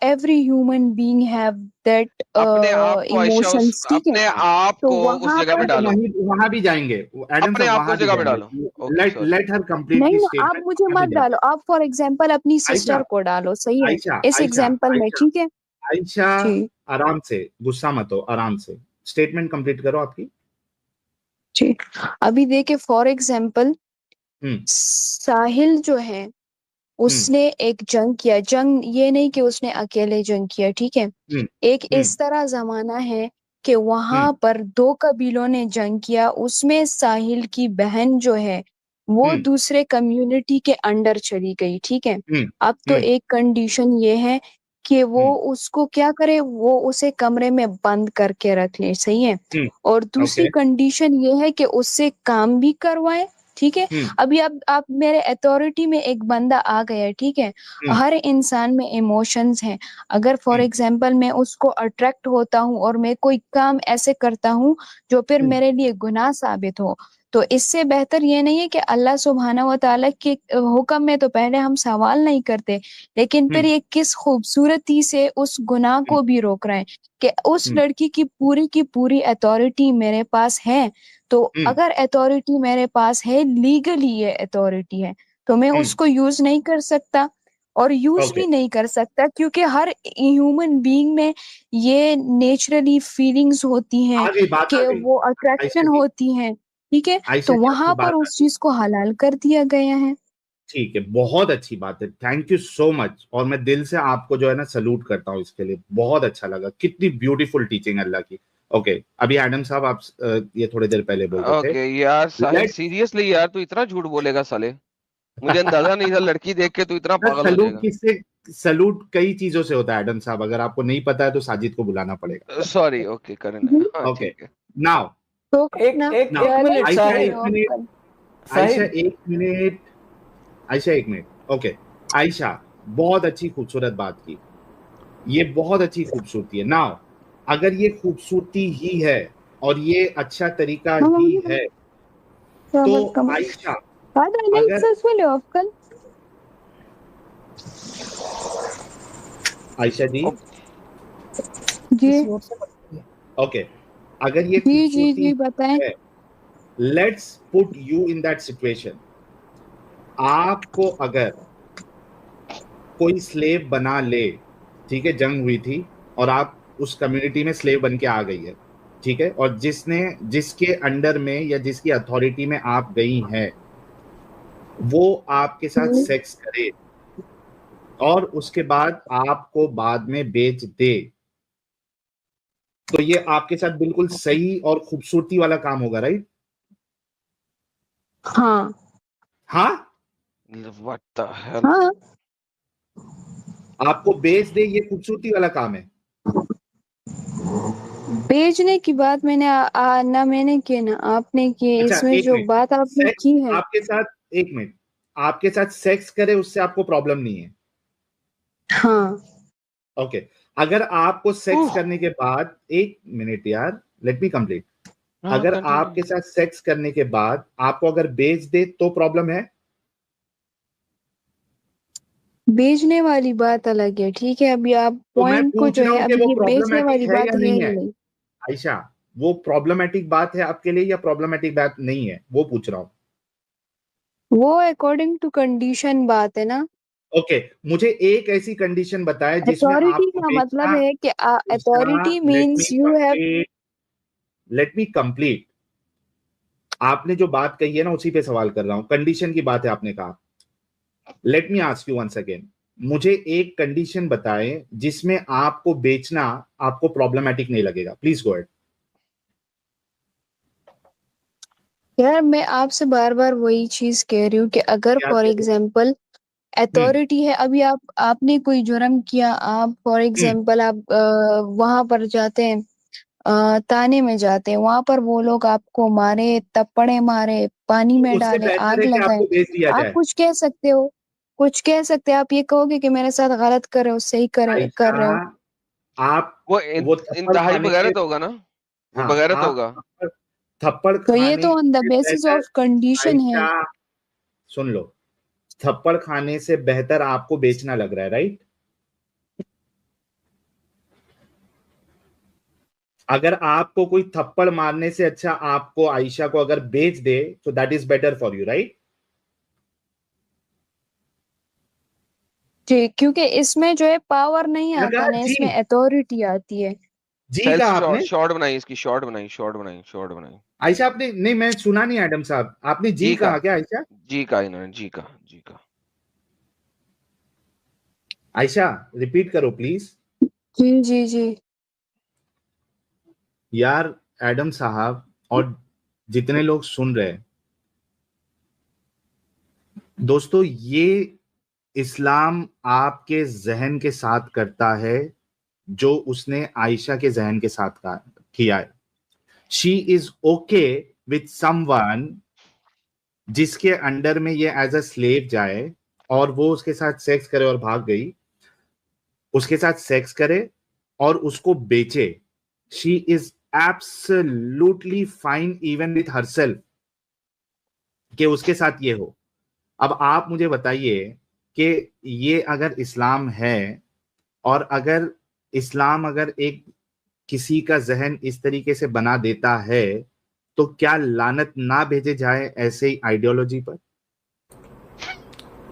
every human being have that अपने आप को आयशा उस, इमोशंस, ठीक है? अपने आप तो को उस वहां जगह में पर, अरे डालो, वहीं वहां भी जाएंगे, एडम अपने साहब आप को वहां उस भी जगह में जाएंगे। डालो। Okay let sorry. Let her complete नहीं दी ना, आप स्टेटमेंट, मुझे वहां भी मत जाएंगे। डालो, आप फॉर एग्जाम्पल अपनी आयशा सिस्टर को डालो, सही है? आयशा इस आयशा एग्जाम्पल में, आयशा ठीक है? आयशा, जी, आराम से, गुस्सा मत हो, आराम से स्टेटमेंट कंप्लीट करो आपकी। जी। अभी देखे फॉर एग्जाम्पल, हम्म साहिल जो है, हम्म उसने एक जंग किया, जंग ये नहीं कि उसने अकेले जंग किया, ठीक है? हम्म एक हम्म इस तरह जमाना है कि वहां पर 2 कबीलों ने जंग किया, उसमें साहिल की बहन जो है वो दूसरे कम्युनिटी के अंडर चली गई, ठीक है। अब तो एक कंडीशन ये है कि वो उसको क्या करे, वो उसे कमरे में बंद करके रख ले, सही है। और दूसरी कंडीशन ये है कि उससे काम भी करवाए, ठीक है। अभी आप मेरे अथॉरिटी में एक बंदा आ गया है, ठीक है। हर इंसान में इमोशंस हैं। अगर फॉर एग्जांपल मैं उसको अट्रैक्ट होता हूँ और मैं कोई काम ऐसे करता हूँ जो फिर मेरे लिए गुनाह साबित हो, तो इससे बेहतर ये नहीं है कि अल्लाह सुब्हाना व तआला के हुक्म में तो पहले हम सवाल नहीं करते, लेकिन फिर ये किस खूबसूरती से उस गुनाह को भी रोक रहे हैं कि उस लड़की की पूरी अथॉरिटी मेरे पास है। तो अगर अथॉरिटी मेरे पास है, लीगली ये अथॉरिटी है, तो मैं उसको यूज नहीं कर सकता, और यूज भी नहीं कर सकता क्योंकि हर ह्यूमन बीइंग में ये नेचुरली फीलिंग्स होती हैं आगे बात आ कि गई वो आयशा अट्रैक्शन जी, होती हैं, ठीक है। आयशा तो जी आपकी वहां पर बात आ उस चीज को हलाल कर दिया गया है। ठीक है, बहुत अच्छी बात है, थैंक यू सो मच। और मैं दिल से आपको जो है ना सलूट करता हूँ इसके लिए, बहुत अच्छा लगा, कितनी ब्यूटीफुल टीचिंग अल्लाह की। ओके, अभी एडम साहब आप ये थोड़ी देर पहले बोल रहे थे। ओके यार साहिल, लेट सीरियसली यार तू इतना झूठ बोलेगा साले, मुझे अंदाजा नहीं था लड़की देख के तू इतना पागल हो सलूट जाएगा। किससे, सलूट कई चीजों से होता है एडम साहब, अगर आपको नहीं पता है तो साजिद को बुलाना पड़ेगा। सॉरी, ओके करण, हम्म, हाँ ओके, ठीक है। नाउ तो एक ना एक नाउ एक मिनट लेट्स आयशा कैरी एक साहिल, ऑन मिनट, कर। आयशा साहिल, एक मिनट, आयशा एक मिनट। ओके आयशा, बहुत अच्छी खूबसूरत बात की, ये बहुत अच्छी खूबसूरती है। नाउ अगर ये खूबसूरती ही है और ये अच्छा तरीका ही है, तो आयशा अगर, आयशा जी, जी किसी और से बात करिए। ओके, अगर ये जी जी खूबसूरती जी बताएं। है, let's put you in that situation. आपको अगर कोई स्लेव बना ले, ठीक है, जंग हुई थी और आप उस कम्युनिटी में स्लेव बन के आ गई है, ठीक है, और जिसके अंडर में या जिसकी अथॉरिटी में आप गई हैं, वो आपके साथ सेक्स करे और उसके बाद आपको बाद में बेच दे, तो ये आपके साथ बिल्कुल सही और खूबसूरती वाला काम होगा, राइट? हाँ हाँ, व्हाट द हेल। हाँ, आपको बेच दे, ये खूबसूरती वाला काम है। भेजने की बात मैंने ना मैंने की ना आपने की, अच्छा इसमें एक जो मिनट, बात आपने सेक्स की है। आपके साथ, एक मिनट, आपके साथ सेक्स करे उससे आपको प्रॉब्लम नहीं है, हाँ ओके। अगर आपको सेक्स उह, करने के बाद, एक मिनट यार, लेट मी कंप्लीट, हाँ अगर कंटिन्यू। आपके साथ सेक्स करने के बाद आपको अगर बेच दे तो प्रॉब्लम है। बेचने वाली बात अलग है, ठीक है। अभी आप तो मैं पॉइंट को पूछ जो रहा है, हूं कि अभी वो ये बेचने प्रॉब्लमेटिक वाली है बात या है नहीं ही है, नहीं। आयशा, वो प्रॉब्लमेटिक बात है आपके लिए या प्रॉब्लमेटिक बात नहीं है, वो पूछ रहा हूँ। वो अकॉर्डिंग टू कंडीशन बात है ना। ओके, मुझे एक ऐसी कंडीशन बताए जिसमें अथॉरिटी आपको का मतलब बेचना, है कि उसका, authority means you have. Let me complete. आपने जो बात कही है ना उसी पे सवाल कर रहा हूं, कंडीशन की बात है आपने कहा। Let me ask you once again, मुझे एक कंडीशन बताएं जिसमें आपको बेचना आपको प्रॉब्लमेटिक नहीं लगेगा, प्लीज गो अहेड। यार मैं आपसे बार बार वही चीज कह रही हूँ कि अगर क्या फॉर कह रहे एग्जाम्पल हो? अथॉरिटी है, अभी आपने कोई जुर्म किया, आप फॉर हम्म, एग्जाम्पल आप वहां पर जाते हैं, ताने में जाते हैं, वहां पर वो लोग आपको मारे, थप्पड़े मारे, पानी तो में उससे डाले, बेहतर आग है कि लगाए, आपको बेच दिया आप जाए। कुछ कह सकते हो, कुछ कह सकते हैं। आप ये कहोगे कि मेरे साथ गलत कर रहे हो, सही कर आयशा, रहे हो। आप वो वो थप्पड़ इंतहाई खाने से, बगैरत होगा ना, वो हाँ, बगैरत आप होगा। थप्पड़ तो ये खाने तो ऑन द से बेसिस बेहतर, ऑफ कंडीशन है। आयशा सुन लो, थप्पड़ खाने से बेहतर आपको बेचना लग रहा है, राइट? अगर आपको कोई थप्पड़ मारने से अच्छा आपको आयशा को अगर बेच दे तो that is better for you, right? जी, क्योंकि इसमें जो है पावर नहीं क्या आता कहा ना, जी? इसमें अथॉरिटी आती है। जी साहिल कहा शॉर्ट आपने? शॉर्ट बनाई इसकी, शॉर्ट बनाई, शॉर्ट बनाई, शॉर्ट बनाई। आयशा आपने, नहीं मैं सुना नहीं एडम साहब, आपने जी जी का, कहा क्या आयशा? जी का इन्होंने, जी का, जी का। आयशा रिपीट करो प्लीज। जी जी जी। यार एडम साहब और जितने लोग सुन रहे हैं, दोस्तों, ये इस्लाम आपके जहन के साथ करता है जो उसने आयशा के जहन के साथ किया है। She is okay with someone जिसके अंडर में ये एज अ स्लेव जाए और वो उसके साथ सेक्स करे और भाग गई, उसके साथ सेक्स करे और उसको बेचे। She is absolutely fine even with herself कि उसके साथ ये हो। अब आप मुझे बताइए कि ये अगर इस्लाम है और अगर इस्लाम अगर एक किसी का जहन इस तरीके से बना देता है तो क्या लानत ना भेजे जाए ऐसे ही आइडियोलॉजी पर?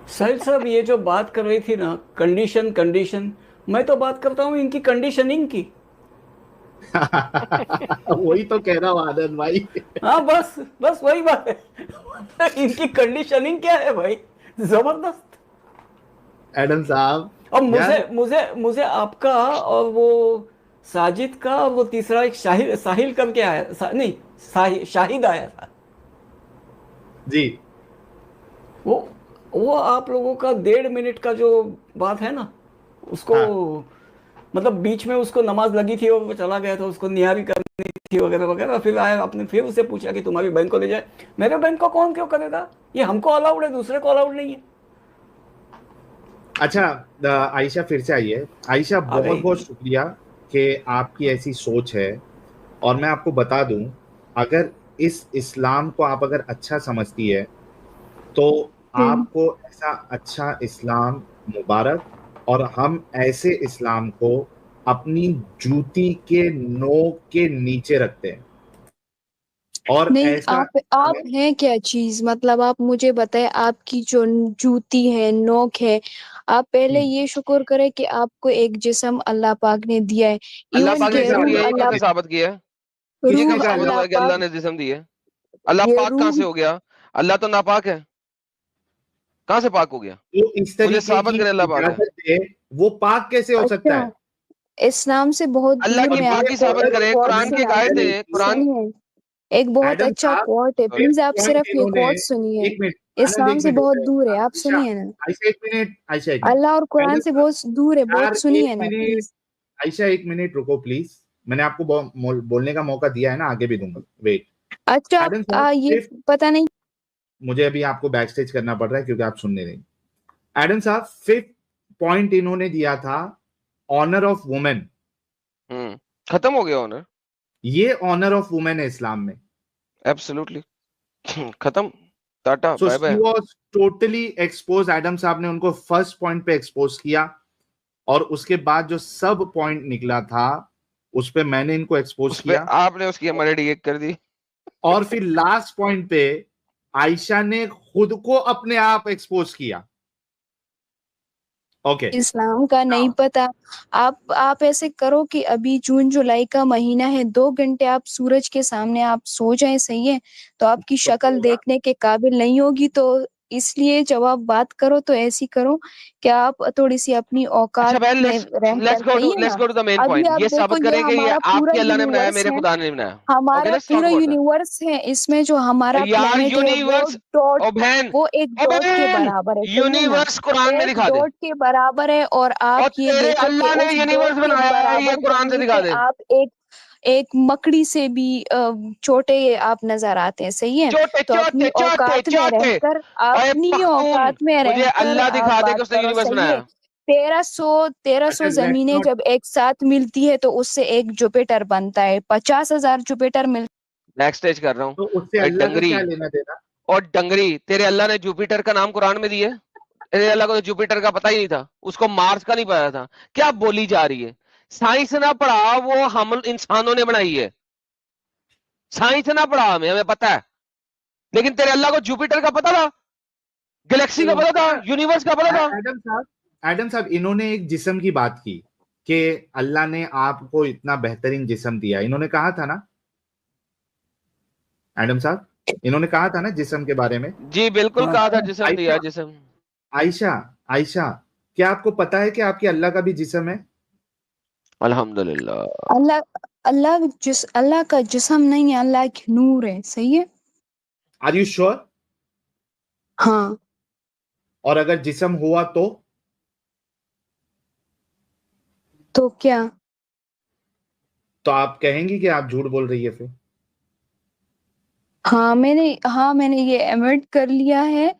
साहिल साहब, ये जो बात कर रही थी ना, कंडीशन, मैं तो बात करता हूँ इनकी कंडीशनिंग की। वही तो कह रहा हूँ आनंद भाई। हाँ, बस वही बात है। इनकी कंडीशनिंग क्या है भाई, जबरदस्त। एडम साहब, और मुझे आपका और वो साजिद का और वो तीसरा एक साहिल करके आया नहीं, शाहिद आया था जी, वो आप लोगों का 1.5 मिनट का जो बात है ना, उसको मतलब बीच में उसको नमाज लगी थी और वो चला गया था, उसको निहारी करनी थी वगैरह वगैरह। फिर आया, आपने फिर उससे पूछा कि तुम्हारी बहन को ले जाए। मेरे बहन को कौन क्यों करेगा, ये हमको अलाउड है, दूसरे को अलाउड नहीं है। अच्छा, आयशा फिर से आई है। आयशा, बहुत बहुत शुक्रिया कि आपकी ऐसी सोच है। और मैं आपको बता दूं, अगर इस इस्लाम को आप अगर अच्छा समझती है तो आपको ऐसा अच्छा इस्लाम मुबारक, और हम ऐसे इस्लाम को अपनी जूती के नोक के नीचे रखते हैं। और नहीं, ऐसा आप हैं क्या चीज, मतलब आप मुझे बताए, आपकी जो जूती है, नोक है, आप पहले ये शुक्र करें कि आपको एक जिस्म अल्लाह पाक ने दिया है। अल्लाह इवन पाक ने के जिस्म रूह दिया, ये अल्लाह कैसे साबित किया है? ये रूह कैसे साबित अल्लाह हुआ कि अल्लाह पाक, ने जिस्म दिए? अल्लाह ये पाक कहाँ से रूह हो गया? अल्लाह तो नापाक है, कहाँ से पाक हो गया? जो इस मुझे तरीके साबित की करे अल्लाह पाक है। इजाजत है, वो पाक कैसे हो सकता अच्छा, है? इस्लाम से बहुत अल्लाह दूर की मैं पाकी आपको साबित एक करे, कोट कुरान की एक आयत सुनाती है, हूँ, कुरान। सुनिए। एक बहुत एडम अच्छा साहब, कोट है, सॉरी, प्लीज आप पॉइंट सिर्फ ये इन्होंने, कोट सुनिए। एक मिनट आनंद, इस्लाम एक से मिनट बहुत रुको। दूर है, आप आयशा, सुनिए ना। आयशा एक मिनट, आयशा एक मिनट। अल्लाह और कुरान एडम से साहब, बहुत दूर है, यार बहुत सुनिए एक ना मिनट, प्लीज। आयशा एक मिनट रुको प्लीज। मैंने आपको बोलने का मौका दिया है ना, आगे भी दूंगा। वेट। अच्छा, एडम साहब, ये फिफ्थ, पता नहीं, मुझे अभी आपको बैक स्टेज करना पड़ रहा है क्योंकि आप सुनने नहीं। एडम साहब, फिफ्थ पॉइंट इन्होंने दिया था, ऑनर ऑफ वुमेन। खत्म हो गया ऑनर। ये ऑनर ऑफ वुमेन है इस्लाम में। एब्सोल्युटली खत्म, tata so bye she bye. Was totally expose. Adam साहब ने उनको फर्स्ट पॉइंट पे एक्सपोज किया और उसके बाद जो सब पॉइंट निकला था उस पे मैंने इनको एक्सपोज उस पे किया, आपने उसकी हमारे डिगेट कर दी। और फिर लास्ट पॉइंट पे आयशा ने खुद को अपने आप एक्सपोज किया। ओके, इस्लाम का नहीं पता। आप ऐसे करो कि अभी जून जुलाई का महीना है, 2 घंटे आप सूरज के सामने आप सो जाएं, सही है? तो आपकी तो शक्ल देखने के काबिल नहीं होगी, तो इसलिए जब आप बात करो तो ऐसी करो कि आप थोड़ी सी अपनी औकात अच्छा बहन, में रहकर, सही है लेट्स ना? गो टू द मेन अभी पॉइंट। आप ये देखो, साबित ये करें कि ये हमारा पूरा आपके अल्लाह ने बनाया, यूनिवर्स मेरे है, खुदा ने नहीं बनाया। ओके, हमारा लेट्स टॉक पूरा अबाउट दैट। यूनिवर्स है, इसमें जो हमारा यार प्लेनेट है वो यूनिवर्स, डॉट, ओ बहन, वो एक ओ डॉट के बहन, बराबर है, सही है ना? यूनिवर्स कुरान में एक दिखा दे। डॉट के बराबर है, और आप और ये तेरे देखो कि अल्लाह ने उस डॉट यूनिवर्स के बनाया है, ये बराबर कुरान से करने दिखा पे दे। आप एक मकड़ी से भी छोटे आप नजर आते हैं, सही है? चोटे तो चोटे अपनी चोटे औकात में चोटे। रहकर, अरे अपनी पख्तून, औकात में मुझे रहकर अल्लाह आप दिखा दे बात कि उसने करो, यूनिवर्स सही है? बनाया। 1300 अच्छा, लेट्स जमीनें नॉट, जब एक साथ मिलती है तो उससे एक जुपिटर बनता है, 50,000 जुपिटर मिल। बैक स्टेज कर रहा हूँ। तो उससे और अल्लाह का डंगरी, क्या लेना देना? और डंगरी, तेरे अल्लाह ने जुपिटर का नाम कुरान में दिया है? तेरे अल्लाह को तो जुपिटर का पता ही नहीं था, उसको मार्स का नहीं पता था। क्या बोली जा रही है? साइंस ना पढ़ा, वो हम इंसानों ने बनाई है। साइंस ना पढ़ा, हमें पता है, लेकिन तेरे अल्लाह को जुपिटर का पता था, गैलेक्सी का पता था, अच्छा, यूनिवर्स का पता था। एडम साहब, इन्होंने एक जिस्म की बात की कि अल्लाह ने आपको इतना बेहतरीन जिस्म दिया, इन्होंने कहा था ना एडम साहब? इन्होंने कहा था ना जिस्म के बारे में? जी बिल्कुल हाँ, कहा था, जिसम दिया आयशा, जिसम। आयशा, आयशा, क्या आपको पता है कि आपके अल्लाह का भी जिस्म है? अल्हम्दुलिल्लाह। अल्लाह अल्लाह का जिस्म नहीं है, अल्लाह की नूर है, सही है। Are you sure? हाँ, और अगर जिस्म हुआ तो क्या? तो आप कहेंगी कि आप झूठ बोल रही है फिर? हाँ मैंने ये एडमिट कर लिया है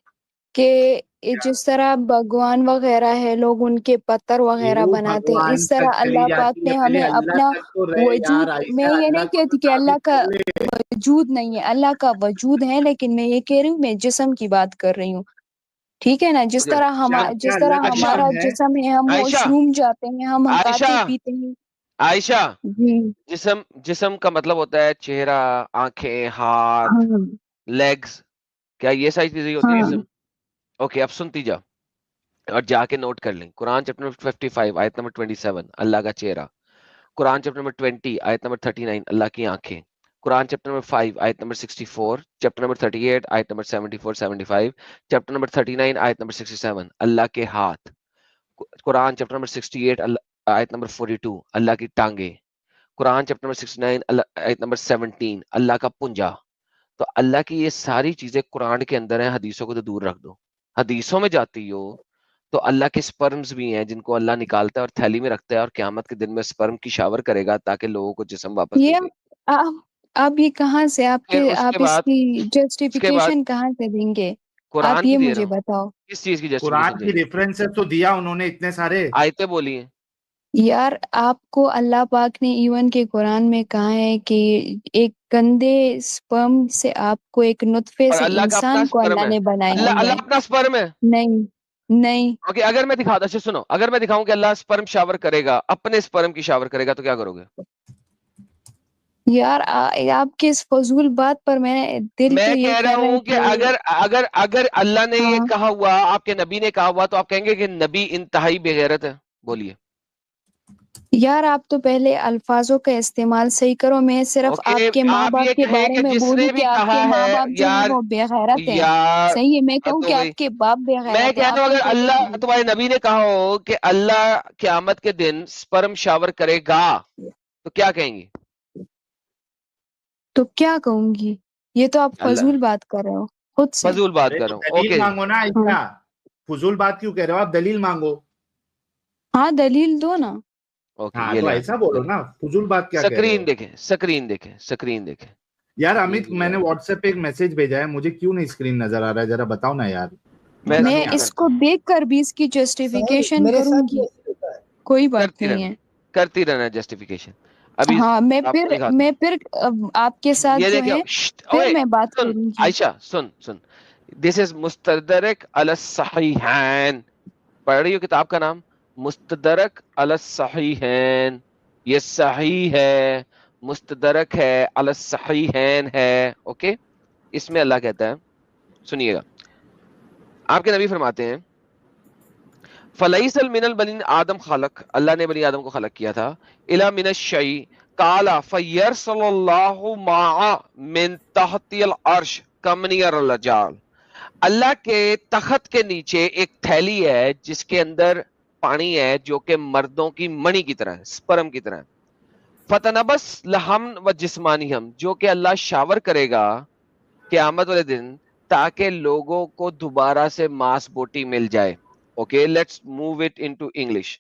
कि जिस तरह भगवान वगैरह है, लोग उनके पत्थर वगैरह क्यों बनाते हैं, भगवान इस तक तरह चली अल्लाह पाक जाती है? ने पहले हमें अल्लाह अपना तक तो रहे यार, वजूद, मैं आयशा ये अल्लाह नहीं को तो कहती कि अल्लाह साबित का कर ले। वजूद नहीं है, अल्लाह का वजूद है, लेकिन मैं ये कह रही हूँ, मैं जिस्म की बात कर रही हूँ, ठीक है ना। ओके शब्द क्या जिस अल्लाह तरह का आयशा, हमारा जिस्म है? जिस्म है, हम आयशा, वॉशरूम जाते हैं, हम आयशा, खाते पीते हैं। आयशा, जी जिस्म जिस्म का मतलब होता है चेहरा, आंखें, हाथ, हाँ लेग्स, क्या ये सारी चीजें ही होती है हाँ जिस्म? ओके, अब सुनती जा और जाके नोट कर लें। कुरान चैप्टर नंबर 55 आयत नंबर 27 अल्लाह का चेहरा। कुरान चैप्टर नंबर 20 आयत नंबर 39 अल्लाह की आंखें। कुरान चैप्टर नंबर 5 आयत नंबर 64, चैप्टर नंबर 38 आयत नंबर 74 75, चैप्टर नंबर 39 आयत नंबर 67 अल्लाह के हाथ। कुरान चैप्टर नंबर 68 आयत नंबर 42 अल्लाह की टांगे। कुरान चैप्टर नंबर 69 आयत नंबर 17 अल्लाह का पुंजा। तो अल्लाह की ये सारी चीजें कुरान के अंदर है, हदीसों को तो दूर रख दो। हदीसों में जाती हो तो अल्लाह के स्पर्म्स भी हैं जिनको अल्लाह निकालता है और थैली में रखता है और क्यामत के दिन में स्पर्म की शावर करेगा ताकि लोगों को जिस्म वापस ये दे दे। आप ये कहाँ से, फिर उसके आप बाद इसकी उसके बाद जस्टिफिकेशन कहाँ से देंगे? आप कुरान की ये दे रहा मुझे हूँ। बताओ। किस चीज की कुरान जस्टिफिकेशन की चाहिए? रेफरेंसेस तो दिया उन्होंने इतने सारे। आयतें बोली हैं। यार, आपको अल्लाह पाक ने इवन के कुरान में कहा है कि एक गंदे स्पर्म से, आपको एक नुत्फे और से अल्लाह का अपना इंसान को स्पर्म अल्लाह है। ने बनाया अल्लाह हुआ अल्लाह है। अपना स्पर्म है। नहीं नहीं ओके, अगर मैं दिखा, अच्छा सुनो, अगर मैं दिखाऊं कि अल्लाह स्पर्म शावर करेगा, अपने स्पर्म की शावर करेगा, तो क्या करोगे? यार, आपके इस फजूल बात पर मैंने दिल तो मैं ये कह रहा कर रहा है हूं कि कि अगर अगर अगर अल्लाह ने ये हाँ। कहा हुआ, आपके नबी ने कहा हुआ, तो आप कहेंगे कि नबी इंतहाई बेगैरत है? बोलिए। यार, आप तो पहले अल्फाजों का इस्तेमाल सही करो। मैं सिर्फ ओके, आपके माँ आप बाप ये के कहें बारे कि में जिसने बोलूं भी कि कहा आपके माँ है, बाप जो है यार, वो बेगैरत हैं? यार, सही है, मैं कहूँ हद कि हो गई। आपके बाप मैं बेगैरत है, कह आप रहा हूं तो अगर फिर अल्लाह बोलिए। तुम्हारे नबी ने कहा हो कि अल्लाह क़यामत के दिन स्पर्म शावर करेगा, तो क्या कहेंगी? तो क्या कहूंगी? ये तो आप अल्लाह, फजूल बात कर रहे हो खुद से। फजूल बात अरे कर तो रहा हूँ। दलील ओके, मांगो ना हाँ आयशा। फजूल बात क्यों कह रहे हो आप? दलील मांगो। हाँ, दलील दो ना। ओके, हाँ ये तो ले ऐसा आता बोलो हूँ। ना, फजूल बात क्या कह रहे स्क्रीन हो? देखें, स्क्रीन देखें, स्क्रीन देखें। यार स्क्रीन अमित, की मैंने जाए, व्हाट्सएप पे एक मैसेज भेजा है, मुझे क्यों नहीं स्क्रीन नजर आ रहा है? जरा बताओ ना यार, मैं मजा नहीं मैं आ जूम रहा। करता इसको हूँ। देखकर भी इसकी साहिल, जस्टिफिकेशन मेरे साथ भी करूंगी, ऐसे होता है। कोई बात करती नहीं रहना, है। करती रहना जस्टिफिकेशन। अभी हाँ, आपको दिखाता मैं फिर आपके हूँ, साथ ये जो देखिए। है फिर ओए, मैं बात सुन करूंगी। आयशा, सुन सुन। दिस इज मुस्तदरक अल सहीहैन। पढ़ रही हो किताब का नाम? मुस्तदरक अल सहीहैन। ये सही है, मुस्तदरक है, अल सहीहैन है। ओके, इसमें अल्लाह कहता है, सुनिएगा। आपके नबी फरमाते हैं, फलईसल मिनल बनी आदम खलक, अल्लाह ने बनी आदम को खलक किया था, इला मिन शई काला फयरसलल्लाहु मा मिन तहतिल अर्श कमनियर रजाल। अल्लाह के तख्त के नीचे एक थैली है जिसके अंदर पानी है जो कि मर्दों की मणि की तरह है, स्पर्म की तरह है। फतनबस लहम व जिस्मानी हम, जो कि अल्लाह शावर करेगा क़यामत वाले दिन ताकि लोगों को दोबारा से मांस बोटी मिल जाए। Okay, let's move it into English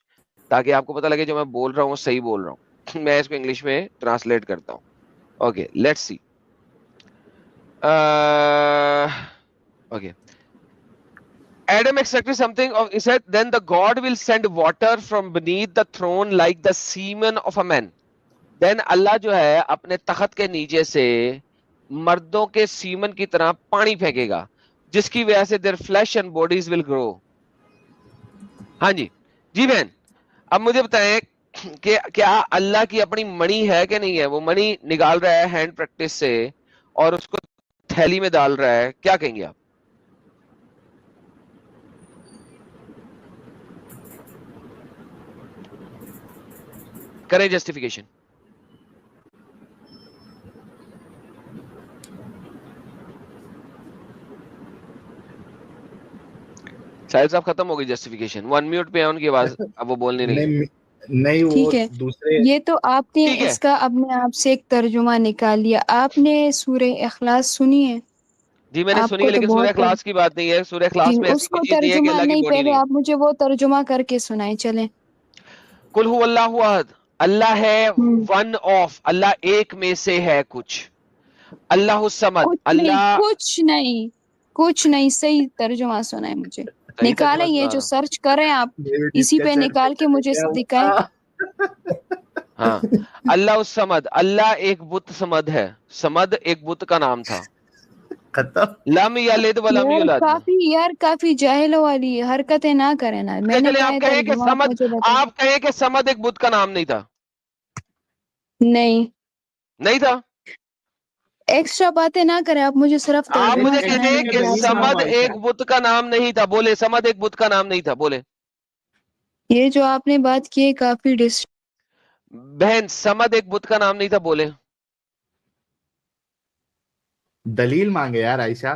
ताकि आपको पता लगे जो मैं बोल रहा हूँ सही बोल रहा हूँ। मैं इसको इंग्लिश में ट्रांसलेट करता हूँ। Okay, let's see. Okay, Adam expected something of, he said, then the God will send water from beneath the throne like the semen of a man. Then अल्लाह जो है अपने तख्त के नीचे से मर्दों के सीमन की तरह पानी फेंकेगा जिसकी वजह से their flesh and bodies will grow. हाँ जी, जी बहन, अब मुझे बताएं कि क्या अल्लाह की अपनी मणि है कि नहीं है? वो मणि निकाल रहा है हैंड प्रैक्टिस से और उसको थैली में डाल रहा है, क्या कहेंगे आप? करें जस्टिफिकेशन। साहिल साहब, खत्म हो गई जस्टिफिकेशन। वन म्यूट पे है उनकी आवाज, अब वो बोल नहीं रही है। नहीं, नहीं, वो ठीक है, दूसरे ये तो आपने ठीक है। इसका अपने आप से एक तर्जुमा निकाल लिया। आपने सूरे इखलास सुनी है? जी मैंने सुनी आपको है, तो लेकिन सूर्य बहुत क्लास की बात नहीं है। सूर्य क्लास में ऐसी उसको कोई चीज नहीं है कि तर्जुमा अल्लाह की नहीं, बॉडी पहले नहीं है। आप मुझे वो तर्जुमा करके सुनाए चले। कुल हु अल्लाहु अहद, अल्लाह है हम्म। वन ऑफ, अल्लाह एक में से है कुछ। अल्लाहु समद, कुछ नहीं, अल्लाह कुछ नहीं, कुछ नहीं, सही तर्जुमा सुनाए मुझे। सही निकालें, तर्जुमा ये सुना जो रहा हूँ। सर्च करें आप, डेविड इसी इसके पे सर पे निकाल के चले मुझे गया दिखाएं। होगा। हाँ, अल्लाह समद, अल्लाह एक बुत समद है। समद एक बुत का नाम था। खत्म। लम यलिद व लम यूलद। यार काफी जाहिलों वाली हरकतें ना करें ना। अच्छा मैंने चलिए, कहा आप है कहें कि तर्जुमा, आप समद, मुझे बताइए। आप कहें कि समद एक बुत का नाम नहीं था। नहीं, नहीं था। एक्स्ट्रा बातें ना करें, आप मुझे सिर्फ आप तर्जुमा मुझे एक्स्ट्रा कहते सुनाने हैं नहीं में है, कि क्लास दलील में। समद मांगो एक आयशा। बुत का नाम नहीं था। बोले समद एक बुत का नाम नहीं था। बोले ये जो आपने बात की है काफी बहन, समद एक बुत का नाम नहीं था। बोले दलील मांगे यार आयशा।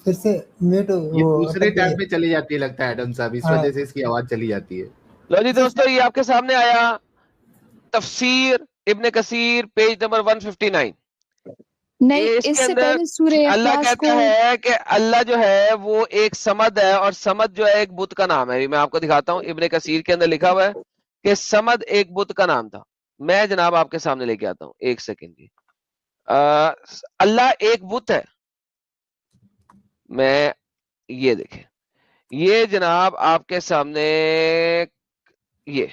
फिर से म्यूट ये वो दूसरे अटक टैब गई। में चली जाती है लगता है एडम साहब, इस हाँ। वजह से इसकी आवाज चली जाती है। लो जी अच्छा, दोस्तों, ये आपके सामने आया तफसीर इब्ने कसीर पेज नंबर 159। नहीं, ये इसके इससे अंदर पहले सूर्य अल्लाह इखलास कहता को है कि अल्लाह जो है वो एक समद है, और समद जो है एक बुत का नाम है। ये मैं आपको दिखाता हूँ, इब्ने कसीर के अंदर लिखा हुआ है कि समद एक बुत का नाम था। मैं जनाब आपके सामने लेके आता हूँ, एक सेकंड जी। अल्लाह एक बुत है। मैं ये देखें, ये जनाब आपके सामने, ये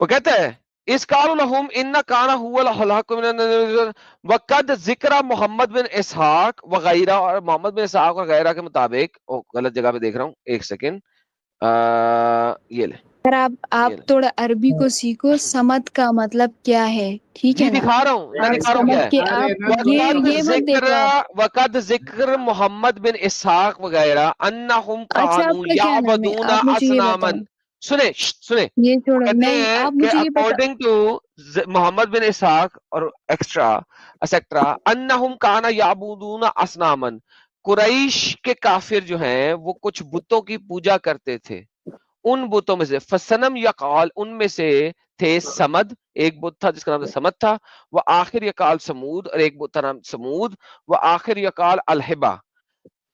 वो कहता है इस कालुलहुम इन्ना काना हुवल हलाकु मिनन वक़द ज़िक्र मोहम्मद बिन इसहाक वगैरह, और मोहम्मद बिन इसहाक वगैरह के मुताबिक, ओ गलत जगह पे देख रहा हूँ, एक सेकंड। ये ले, अगर आप ये ले थोड़ा अरबी को सीखो, समद का मतलब क्या है, ठीक जी है ना? दिखा रहा हूँ, मैं आप दिखा रहा हूँ क्या समझ है। के अरे आप ना दोस्तों, ये मत देखो आप। वक़द ज़िक्र मोहम्मद बिन इसहाक वगैरह अन्नहुम अच्छा, कानू आपका क्या नाम है? याबदूना आप मुझे ये बताओ। असनामन। सुने सुने, ये वो छोड़ो, कहते नहीं, हैं आप कि मुझे ये बता। अकॉर्डिंग टू मोहम्मद बिन इसहाक और एक्सेट्रा अन्नहुम काना याबुदूना असनामन, कुरैश के काफिर जो हैं वो कुछ बुतों की पूजा करते थे। उन बुतों में से फसनम यकाल, उनमें से थे समद, एक बुत था जिसका नाम समद था। वह आखिर यकाल समूद, और एक बुत था नाम समूद। वह आखिर यकाल अलहिबा।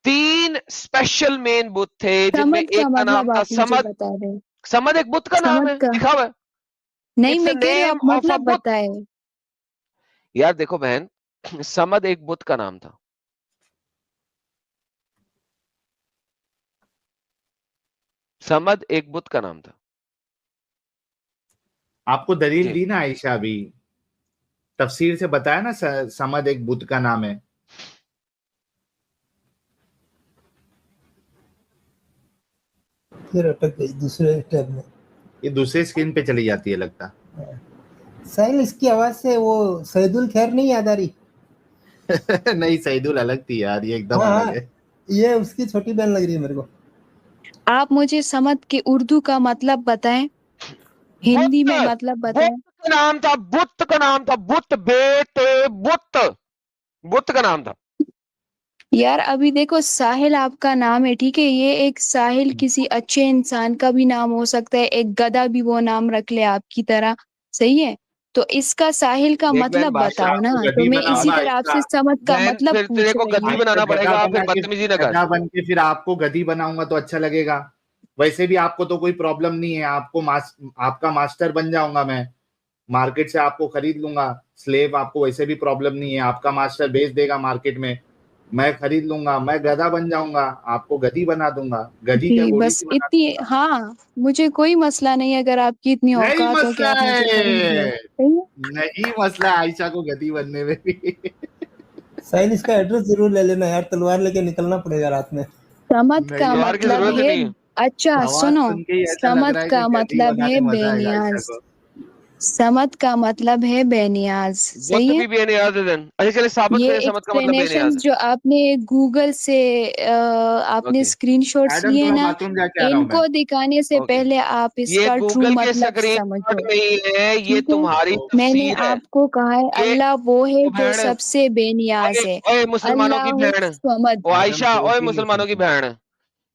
तीन स्पेशल मेन बुत थे जिनमें समद का एक का नाम मतलब था आप मुझे समद। बता रहे हो? समद एक बुत का नाम समद है, का लिखा हुआ है। नहीं, इट्स अ मैं कह रही हूँ, नेम आप ऑफ अ मतलब बुत। बताए। यार देखो बहन, समद एक बुत का नाम था। समद एक बुत का नाम था आपको दलील जी। दी ना आयशा अभी, तफसीर से बताया ना, समद एक बुत का नाम है। फिर अटक गई दूसरे टैब में। ये दूसरे स्क्रीन पे चली जाती है लगता। साहिल, इसकी आवाज से वो सईदुल खैर नहीं याद आ रही? नहीं, सईदुल अलग थी यार, ये एकदम हाँ अलग हाँ, है। ये उसकी छोटी बहन लग रही है मेरे को। आप मुझे समद के उर्दू का मतलब बताएं, हिंदी में बुत, मतलब बुत बताएं। का नाम था, बुत का नाम था, बुत बेटे बुत, बुत का नाम था। यार अभी देखो, साहिल आपका नाम है, ठीक है? ये एक साहिल किसी अच्छे इंसान का भी नाम हो सकता है, एक गधा भी वो नाम रख ले आपकी तरह, सही है? तो इसका साहिल का देख बहन, मतलब बात आयशा बताओ ना, आपको तो गधी मैं इसी बनाऊंगा तरह आयशा। आपसे समझ का बहन मतलब फिर तेरे पूछ को रही गद्दी हूँ। आयशा बनाना गधा पड़ेगा, फिर बना के, बदतमीजी ना कर। गधा बन के फिर आपको गधी बनाऊंगा तो अच्छा लगेगा। वैसे भी आपको तो कोई प्रॉब्लम नहीं है, आपको आपका मास्टर बन जाऊंगा मैं, मार्केट से आपको खरीद लूंगा। स्लेव आपको वैसे भी प्रॉब्लम नहीं है, आपका मास्टर बेच देगा मार्केट में, मैं खरीद लूंगा, मैं गधा बन जाऊंगा, आपको गधी बना दूंगा। गधी क्या जी, घोड़ी बस की बना इतनी, दूंगा। हाँ, मुझे कोई मसला नहीं है अगर आपकी इतनी नहीं औकात हो कि मसला आप मुझे खरीद लो, है, सही है? नहीं मसला है आयशा को गधी बनने में भी। साहिल, इसका एड्रेस जरूर ले लेना यार, तलवार लेके निकलना पड़ेगा रात में। समद नहीं का तलवार की मतलब जरूरत ही है, नहीं है। अच्छा आवाज सुनो, सुन के ही ऐसा लग समद रहा है कि का गधी मतलब है बनाने मजा आएगा आयशा बेनियाज। को। समद का मतलब है बेनियाज, बुत सही है? भी बेनियाज है दिन। अच्छा चलिए, साबित ये करें समझ का मतलब एक्सप्लेनेशंस बेनियाज है। जो आपने गूगल से आपने ओके स्क्रीनशॉट्स एडम लिए थोड़ा ना, बाथरूम जाके आ रहा हूँ मैं। इनको दिखाने से ओके, पहले आप ये इसका ट्रू गूगल के मतलब स्क्रीन शॉट समझो, नहीं है, ये ठीक है? तुम्हारी ओ, मैंने तफसीर है। आपको कहा है ये अल्लाह वो है ओ जो बहन, सबसे बेनियाज ओए है, ओए मुसलमानों की अल्लाह बहन, समद। ओ एडम आयशा, जोक ओए ही नहीं मुसलमानों की सुनता। बहन,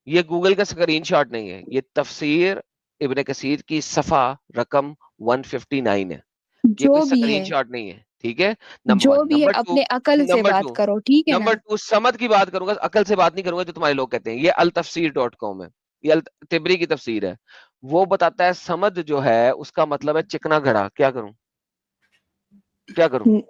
ये गूगल का स्क्रीनशॉट नहीं है, ये तफसीर इब्ने कसीर की सफा रकम 159 है, ये जो कोई भी है, स्क्रीनशॉट नहीं है, ठीक है। नंबर जो 1। भी है नंबर 2, अपने अकल से नंबर बात 2, करो, ठीक है ना? नंबर 2 समद की बात करूंगा, अकल से बात नहीं करूंगा जो तुम्हारे लोग कहते हैं। ये altafsir.com है, ये तिबरी की तफसीर है। वो बताता है समद जो है उसका मतलब है चिकना घड़ा। क्या करूं, क्या करूं?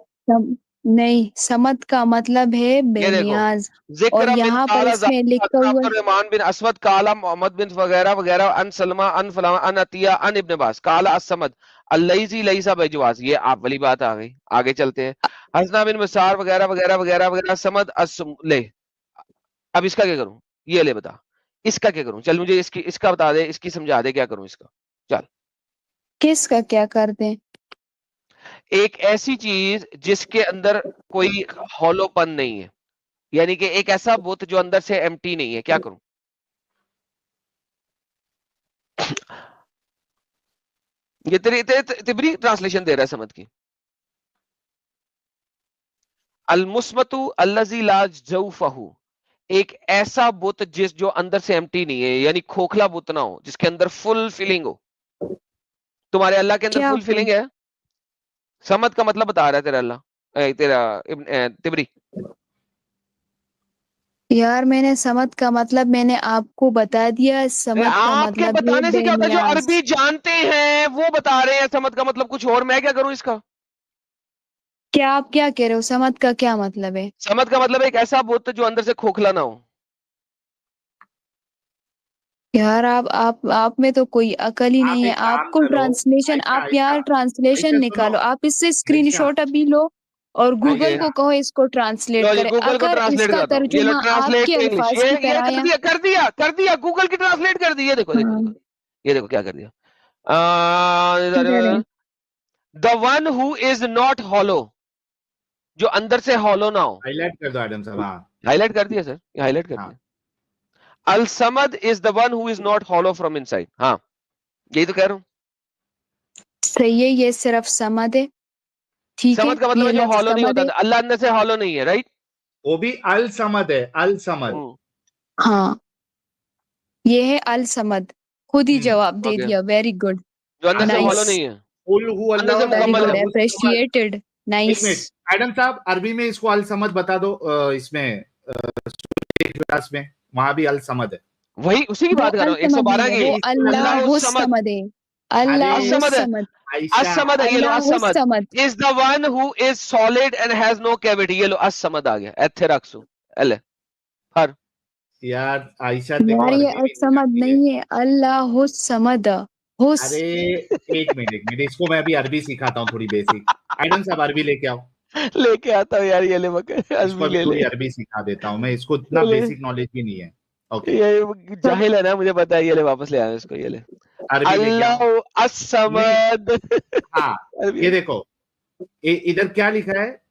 नहीं, समद का मतलब है ये देखो, बेनियाज। और जिक्र मिन यहाँ पर काला इसमें लिखा हुआ है, अब्दुर्रहमान बिन अस्वद काला मोहम्मद बिन वगैरह वगैरह अन सलमा अन फलामा अन अतिया अन इब्न बास काला असमद अल्लैज़ी लैसा बेजवाज। ये आप वाली बात आ गई, आगे चलते हैं। हसना बिन मुसार वगैरह वगैरह वगैरह वगैरह समद ले। अब इसका क्या करूं? ये ले बता, इसका क्या करूं? चल मुझे इसका बता दे, इसकी समझा दे, क्या करूं इसका? चल। किसका क्या कर दें? एक ऐसी चीज जिसके अंदर कोई हॉलोपन नहीं है, यानी कि एक ऐसा बुत जो अंदर से एम्प्टी नहीं है, क्या करूं? ये तिबरी ट्रांसलेशन दे रहा है समझ की। अल मुस्मतु अल्लज़ी ला जौफहु, एक ऐसा बुत जो अंदर से एम्प्टी नहीं है, यानी खोखला बुत ना हो, जिसके अंदर फुल फिलिंग हो। तुम्हारे अल्लाह के अंदर क्या फुल फिलिंग है? समद का मतलब बता रहा है तेरा अल्लाह, तेरा तिबरी। यार, मैंने समद का मतलब मैंने आपको बता दिया। समद का आपके मतलब है बताने से क्या होता है? जो बेनियाज। अरबी जानते हैं वो बता रहे हैं समद का मतलब कुछ और, मैं क्या करूं इसका? क्या आप क्या कह रहे हो? समद का क्या मतलब है? समद का मतलब एक ऐसा बुत जो अंदर से खोखला ना हो। यार, आप में तो कोई अकल ही आप नहीं है। एक काम आपको करो, ट्रांसलेशन, आयशा आप आयशा यार ट्रांसलेशन आयशा सुनो, निकालो। आप इससे आयशा स्क्रीनशॉट अभी लो और गूगल ओके, को कहो इसको ट्रांसलेट लो जी करे। गूगल को अगर ट्रांसलेट इसका करता हूँ। ये लो तर्जुमा ट्रांसलेट आपके टू इंग्लिश। अल्फाज की ये तरह कर या दिया, कर दिया, कर दिया, गूगल की ट्रांसलेट कर दी। ये देखो, देखो, हाँ, देखो, ये देखो क्या कर दिया। किधर है? The one who is not hollow, जो अंदर से हॉलो ना हो। हाईलाइट कर दो आदम साहब। हाँ हाईलाइट कर दिया सर, ये हाईलाइट कर हाँ, दिया। अल समद is the one who is not hollow from inside. हाँ, यही तो कह रहा हूँ। सही है, ये सिर्फ समद है, ठीक है? समद का मतलब ये है जो लफ्ज हॉलो नहीं समद होता, है। अल्लाह अंदर से हॉलो नहीं है, राइट? वो भी अल समद है, अल समद। हाँ, ये है अल समद। खुद ही जवाब दे ओके, दिया। वेरी गुड, जो अंदर से हॉलो नाइस, नहीं है, कुल हु अंदर अल्लाह से वेरी मुकम्मल गुड, है। हुस समद। अप्रिशिएटेड, एक नाइस। मिनट आदम साहब, अरबी में इसको अल समद बता दो। इसमें क्लास में वहां भी अल समद है। वही उसी की वो बात कर रहा अल हूँ, समद 112 नहीं है, की। वो इसको अल्लाह अल्लाह हुस समद, समद है। अरे अल्लाह हुस असमद है, समद, आयशा, असमद है। ये लो अल्लाह हुस असमद समद। Is the one who is solid and has no cavity. ये लो असमद आ गया, एथेरक्सु एले हर। यार आयशा देखो यार, ये अरबी अल भी नहीं समद आती है। नहीं है, अल्लाह हुस समद। हुस। अरे एक मिनट, एक मिनट, इसको मैं अभी अरबी सिखाता हूँ थोड़ी बेसिक। आइडम साहब अरबी लेके आओ, लेके आता हूँ यार, ये ले मकर इसको अरबी अभी ले ले, थोड़ी अरबी सिखा देता हूँ मैं। इसको इतना ले बेसिक नॉलेज भी नहीं है। ओके, ये जाहिल है ना, मुझे पता है। ये ले वापस ले आया इसको, ये ले। अरबी लेके आओ। अल्लाह नहीं, असमद। हाँ, अरबी ये देखो, इधर क्या लिखा है।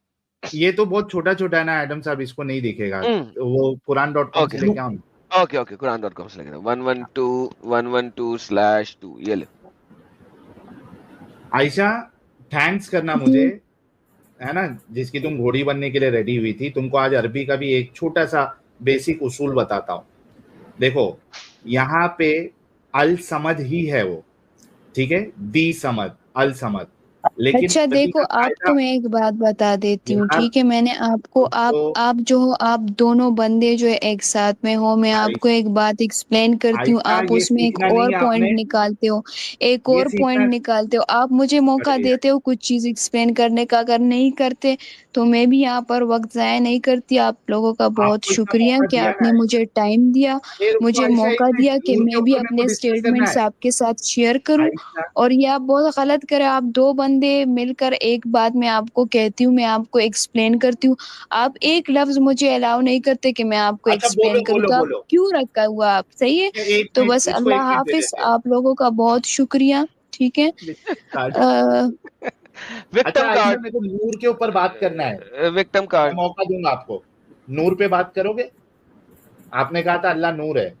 ये तो बहुत छोटा छोटा है ना एडम साहब, इसको नहीं दिखेगा। वो कुरान.com से ओके लेके आओ ना। ओके ओके, कुरान.com से लेके 112/112/2 ये ले। आयशा, थैंक्स करना मुझे, है ना, जिसकी तुम घोड़ी बनने के लिए रेडी हुई थी। तुमको आज अरबी का भी एक छोटा सा बेसिक उसूल बताता हूँ। देखो, यहाँ पे अल समद ही है वो, ठीक है, दी समद, अल समद, लेकिन अच्छा अरबी देखो, का कायदा आपको मैं एक बात बता देती हूँ, यार। ठीक है? मैंने आपको, तो आप जो हो, आप दोनों बंदे जो है एक साथ में हो, मैं आपको एक बात एक्सप्लेन करती हूँ, आयशा, आप ये उसमें एक सीखना और नहीं है पॉइंट आपने, निकालते हो, एक ये और पॉइंट सीखना। निकालते हो। आप मुझे मौका अरे देते हो कुछ चीज एक्सप्लेन करने का, अगर नहीं करते तो मैं भी यहाँ पर वक्त जाया नहीं करती। आप लोगों का बहुत आपको इतना शुक्रिया मौका कि दिया आपने ना। मुझे टाइम दिया, ये रुको मुझे आयशा, एक मौका मिनट, दिया कि नूर के मैं भी ऊपर मेरे को अपने डिस्कस करना स्टेटमेंट्स है। आपके साथ शेयर करूँ। आयशा, और ये आप बहुत गलत करे, आप दो बंदे मिलकर एक बात मैं आपको कहती हूँ, मैं आपको एक्सप्लेन करती हूँ, आप एक लफ्ज मुझे अलाउ नहीं करते कि मैं आपको अच्छा बोलो एक्सप्लेन करूँ, बोलो तो आप बोलो। क्यों रखा हुआ आप? सही है, एक तो मिनट, बस इसको अल्लाह 1 मिनट दे हाफिज, देते हैं। आप लोगों का बहुत शुक्रिया, ठीक है? अच्छा विक्टिम आयशा, कार्ड, मेरे को नूर के ऊपर बात करना है, विक्टिम मैं कार्ड। मौका दूंगा आपको। नूर पे बात करोगे? आपने कहा था अल्लाह नूर है,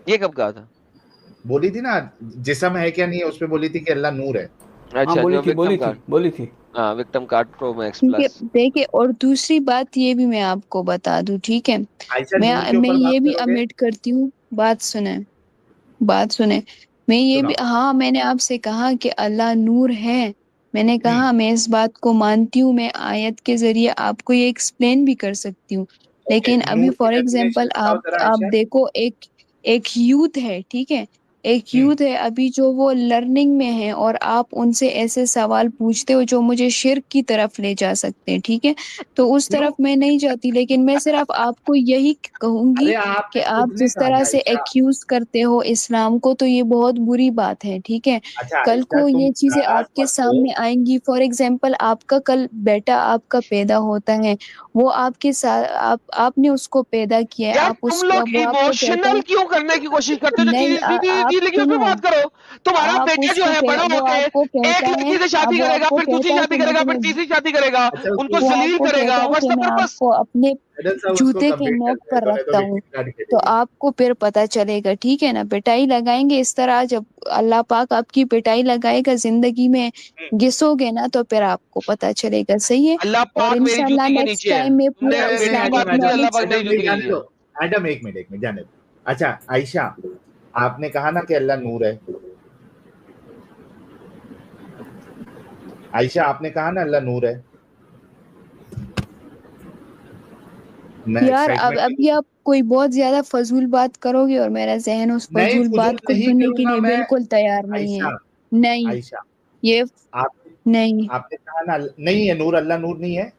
ये कब कहा था? बोली थी ना, जिस्म है क्या नहीं है, उस पे बोली थी कि अल्लाह नूर है। हाँ, अच्छा, बोली जो थी, विक्टिम कार्ड, बोली थी। हाँ, विक्टिम कार्ड प्रो मैक्स ठीक है, प्लस। देखिए, और दूसरी बात ये भी मैं आपको बता दूं, ठीक है? आयशा, नूर मैं के मैं ऊपर बात ये भी करोगे? अमिट करती हूँ, बात सुने, बात सुने। मैं ये भी, सुनाओ। हाँ मैंने आपसे कहा कि अल्लाह नूर है, मैंने कहा मैं इस बात को मानती हूँ, मैं आयत के जरिए आपको ये एक्सप्लेन भी कर सकती हूँ। ओके, लेकिन अभी नूर की फॉर डेफिनेशन एग्जांपल बताओ जरा आप आयशा। देखो, एक एक यूथ है, ठीक है, एक हम्म यूथ है अभी जो वो लर्निंग में है, और आप उनसे ऐसे सवाल पूछते हो जो मुझे शिर्क की तरफ ले जा सकते हैं, ठीक है, तो उस क्यों? तरफ मैं नहीं जाती। लेकिन मैं सिर्फ आपको यही कहूंगी अरे कि आपने आप खुद ने जिस कहा तरह है से आयशा। एक्यूज करते हो इस्लाम को, तो ये बहुत बुरी बात है, ठीक है। अच्छा कल आयशा, को तुम ये चीजें नाराज आपके मत हो। सामने आएंगी। फॉर एग्जाम्पल आपका कल बेटा आपका पैदा होता है, वो आपके साथ आपने उसको पैदा किया है, यार आप तुम उसको, लोग वो आपको कहता इमोशनल है, क्यों करने की कोशिश करते हो? जो नहीं चीज सीधी आप चीज लिखी है उस पर सुनो, बात करो। तुम्हारा आप बेटा जो उसको है बड़ा वो होके आपको एक कहता है, लड़की से शादी अब वो करेगा, आपको फिर दूसरी कहता है शादी कि मैं करेगा, फिर तुम्हें, तीसरी शादी करेगा, अच्छा उनको वो जलील आपको करेगा। कहता है व्हाट्स कि द मैं पर्पस? आपको अपने मैडम साहब उसको जूते के कंप्लीट नोक करने पर दो, नहीं तो रखता हूँ, मीटिंग स्टार्ट तो करेगी। आपको फिर पता चलेगा, ठीक है ना। पिटाई लगाएंगे इस तरह, जब अल्लाह पाक आपकी पिटाई लगाएगा जिंदगी में, घिसोगे ना, तो फिर आपको पता चलेगा, सही है। अल्लाह और पाक मेरी इंशाल्लाह जूती के नेक्स्ट नीचे है। टाइम में तुमने पूरा मेरी मैडम जूती इस्लामिक के नीचे, अल्लाह नॉलेज, पाक मेरी मैडम जूती नहीं के जाने नीचे दो। है। मैडम एक मिनट जाने दो। अच्छा आयशा, आपने कहा ना कि अल्लाह नूर है। आयशा आपने कहा ना अल्लाह नूर है। मैं यार अब एक्साइटमेंट अभी आप कोई बहुत ज्यादा फजूल बात करोगे, और मेरा जहन उस नहीं, फजूल फजूल बात को नहीं सुनने के करूंगा लिए मैं। बिल्कुल तैयार नहीं है। आयशा, नहीं, आयशा ये आप नहीं आपने कहा ना नहीं है नूर, अल्लाह नूर नहीं है।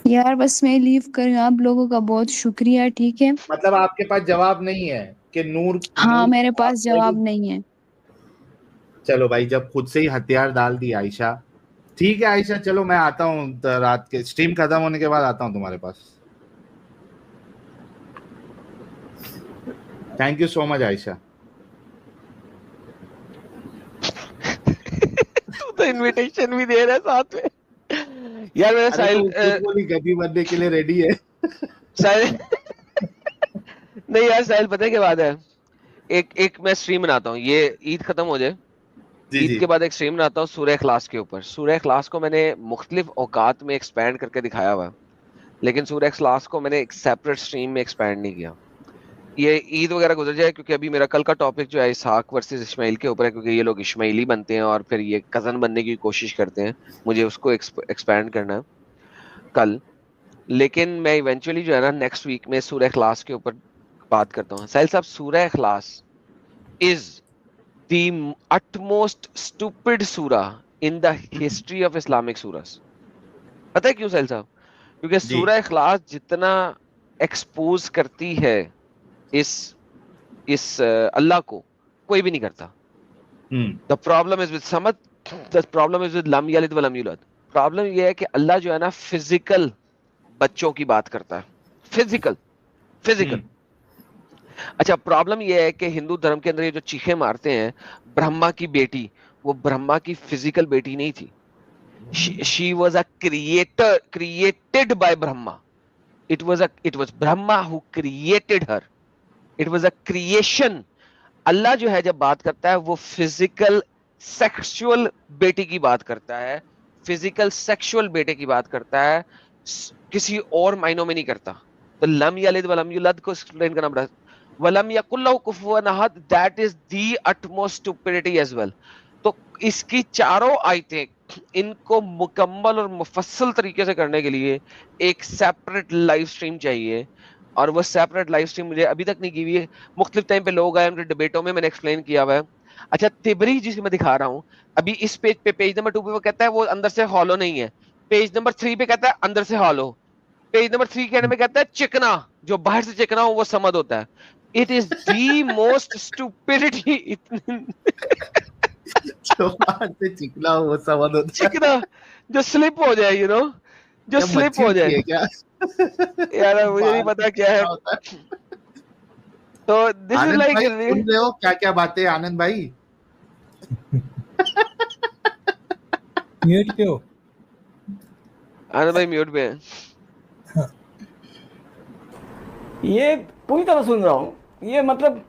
यार, बस मैं लीव कर, आप लोगों का बहुत शुक्रिया, ठीक है। मतलब आपके पास जवाब नहीं है कि नूर हाँ, नूर मेरे पास वही। जवाब नहीं है। चलो भाई, जब खुद से ही हथियार डाल दी आयशा। ठीक है आयशा, चलो मैं आता हूँ रात के स्ट्रीम खत्म होने के बाद आता हूँ तुम्हारे पास। Thank you so much Ayesha. तू तो इनविटेशन भी दे रहा है साथ में। यार मेरा अरे तो साहिल वो खुद बोली गद्दी बनने के लिए रेडी है। साहिल नहीं यार साहिल, पता है क्या बात है? एक एक मैं स्ट्रीम बनाता हूँ, ये ईद खत्म हो जाए, जी ईद जी। के बाद एक स्ट्रीम बनाता हूँ सूरह इखलास के ऊपर। सूरह इखलास को मैंने मुख्तलिफ औकात में एक्सपैंड करके दिखाया हुआ है, लेकिन सूरह इखलास को मैंने एक सेपरेट स्ट्रीम में एक्सपैंड नहीं किया। ये ईद वगैरह गुजर जाए, क्योंकि अभी मेरा कल का टॉपिक जो है इसहाक वर्सेस इस्माइल के ऊपर है, क्योंकि ये लोग इस्माइली बनते हैं और फिर ये कजन बनने की कोशिश करते हैं। मुझे उसको एक्सपैंड करना है कल। लेकिन मैं इवेंचुअली जो है ना नेक्स्ट वीक में सूरह इखलास के ऊपर बात करता हूँ। साहिल साहब, सूरह इखलास इज द utmost stupid सूरा in the history of Islamic सूरस। पता है क्यों साहिल साहब? क्योंकि जी। सूरह इखलास जितना एक्सपोज करती है इस अल्लाह को, कोई भी नहीं करता। द प्रॉब्लम इज विद समद, द प्रॉब्लम इज विद लम यलिद व लम यूलद। प्रॉब्लम यह है कि अल्लाह जो है ना फिजिकल बच्चों की बात करता है, फिजिकल फिजिकल। अच्छा, प्रॉब्लम यह है कि हिंदू धर्म के अंदर ये जो चीखे मारते हैं ब्रह्मा की बेटी, वो ब्रह्मा की फिजिकल बेटी नहीं थी। She was a creator, created by Brahma. It was Brahma who created her. It was a creation. अल्लाह जो है जब बात करता है वो फिजिकल सेक्सुअल बेटी की बात करता है, फिजिकल सेक्सुअल बेटे की बात करता है, किसी और मायनों में नहीं करता। तो लम यलिद वलम यूलद को एक्सप्लेन करना पड़ा। वलम यकुल लहू कुफुवन अहद, that is the utmost stupidity as well. तो इसकी चारों आयतें, इनको मुकम्मल और मुफस्सल तरीके से करने के लिए एक सेपरेट लाइव स्ट्रीम चाहिए, और वो सेपरेट लाइव स्ट्रीम मुझे अभी तक नहीं की हुई है। मुख्तलिफ टाइम पे लोग आए, उनके डिबेटों में मैंने एक्सप्लेन किया हुआ है। अच्छा, तिबरी जिसे मैं दिखा रहा हूँ अभी इस पेज पे, पेज नंबर 2 पे वो कहता है वो अंदर से हॉलो नहीं है। पेज नंबर 3 पे कहता है अंदर से हॉलो। पेज नंबर 3 कहने में कहता है चिकना, जो बाहर से चिकना हो वो समद होता है। It is the most stupidity. जो बाहर से चिकना हो वो समझ होता है। चिकना जो स्लिप हो जाए, जो क्या स्लिप मच्छी हो होती है जाए। क्या? यार मुझे नहीं बाहर से पता क्या है। चिकना होता है। तो दिस इज आनंद लाइक, भाई सुन रहे हो क्या क्या बातें? आनंद भाई म्यूट पे हो? आनंद भाई म्यूट पे है। ये पूरी तरह सुन रहा हूँ। ये मतलब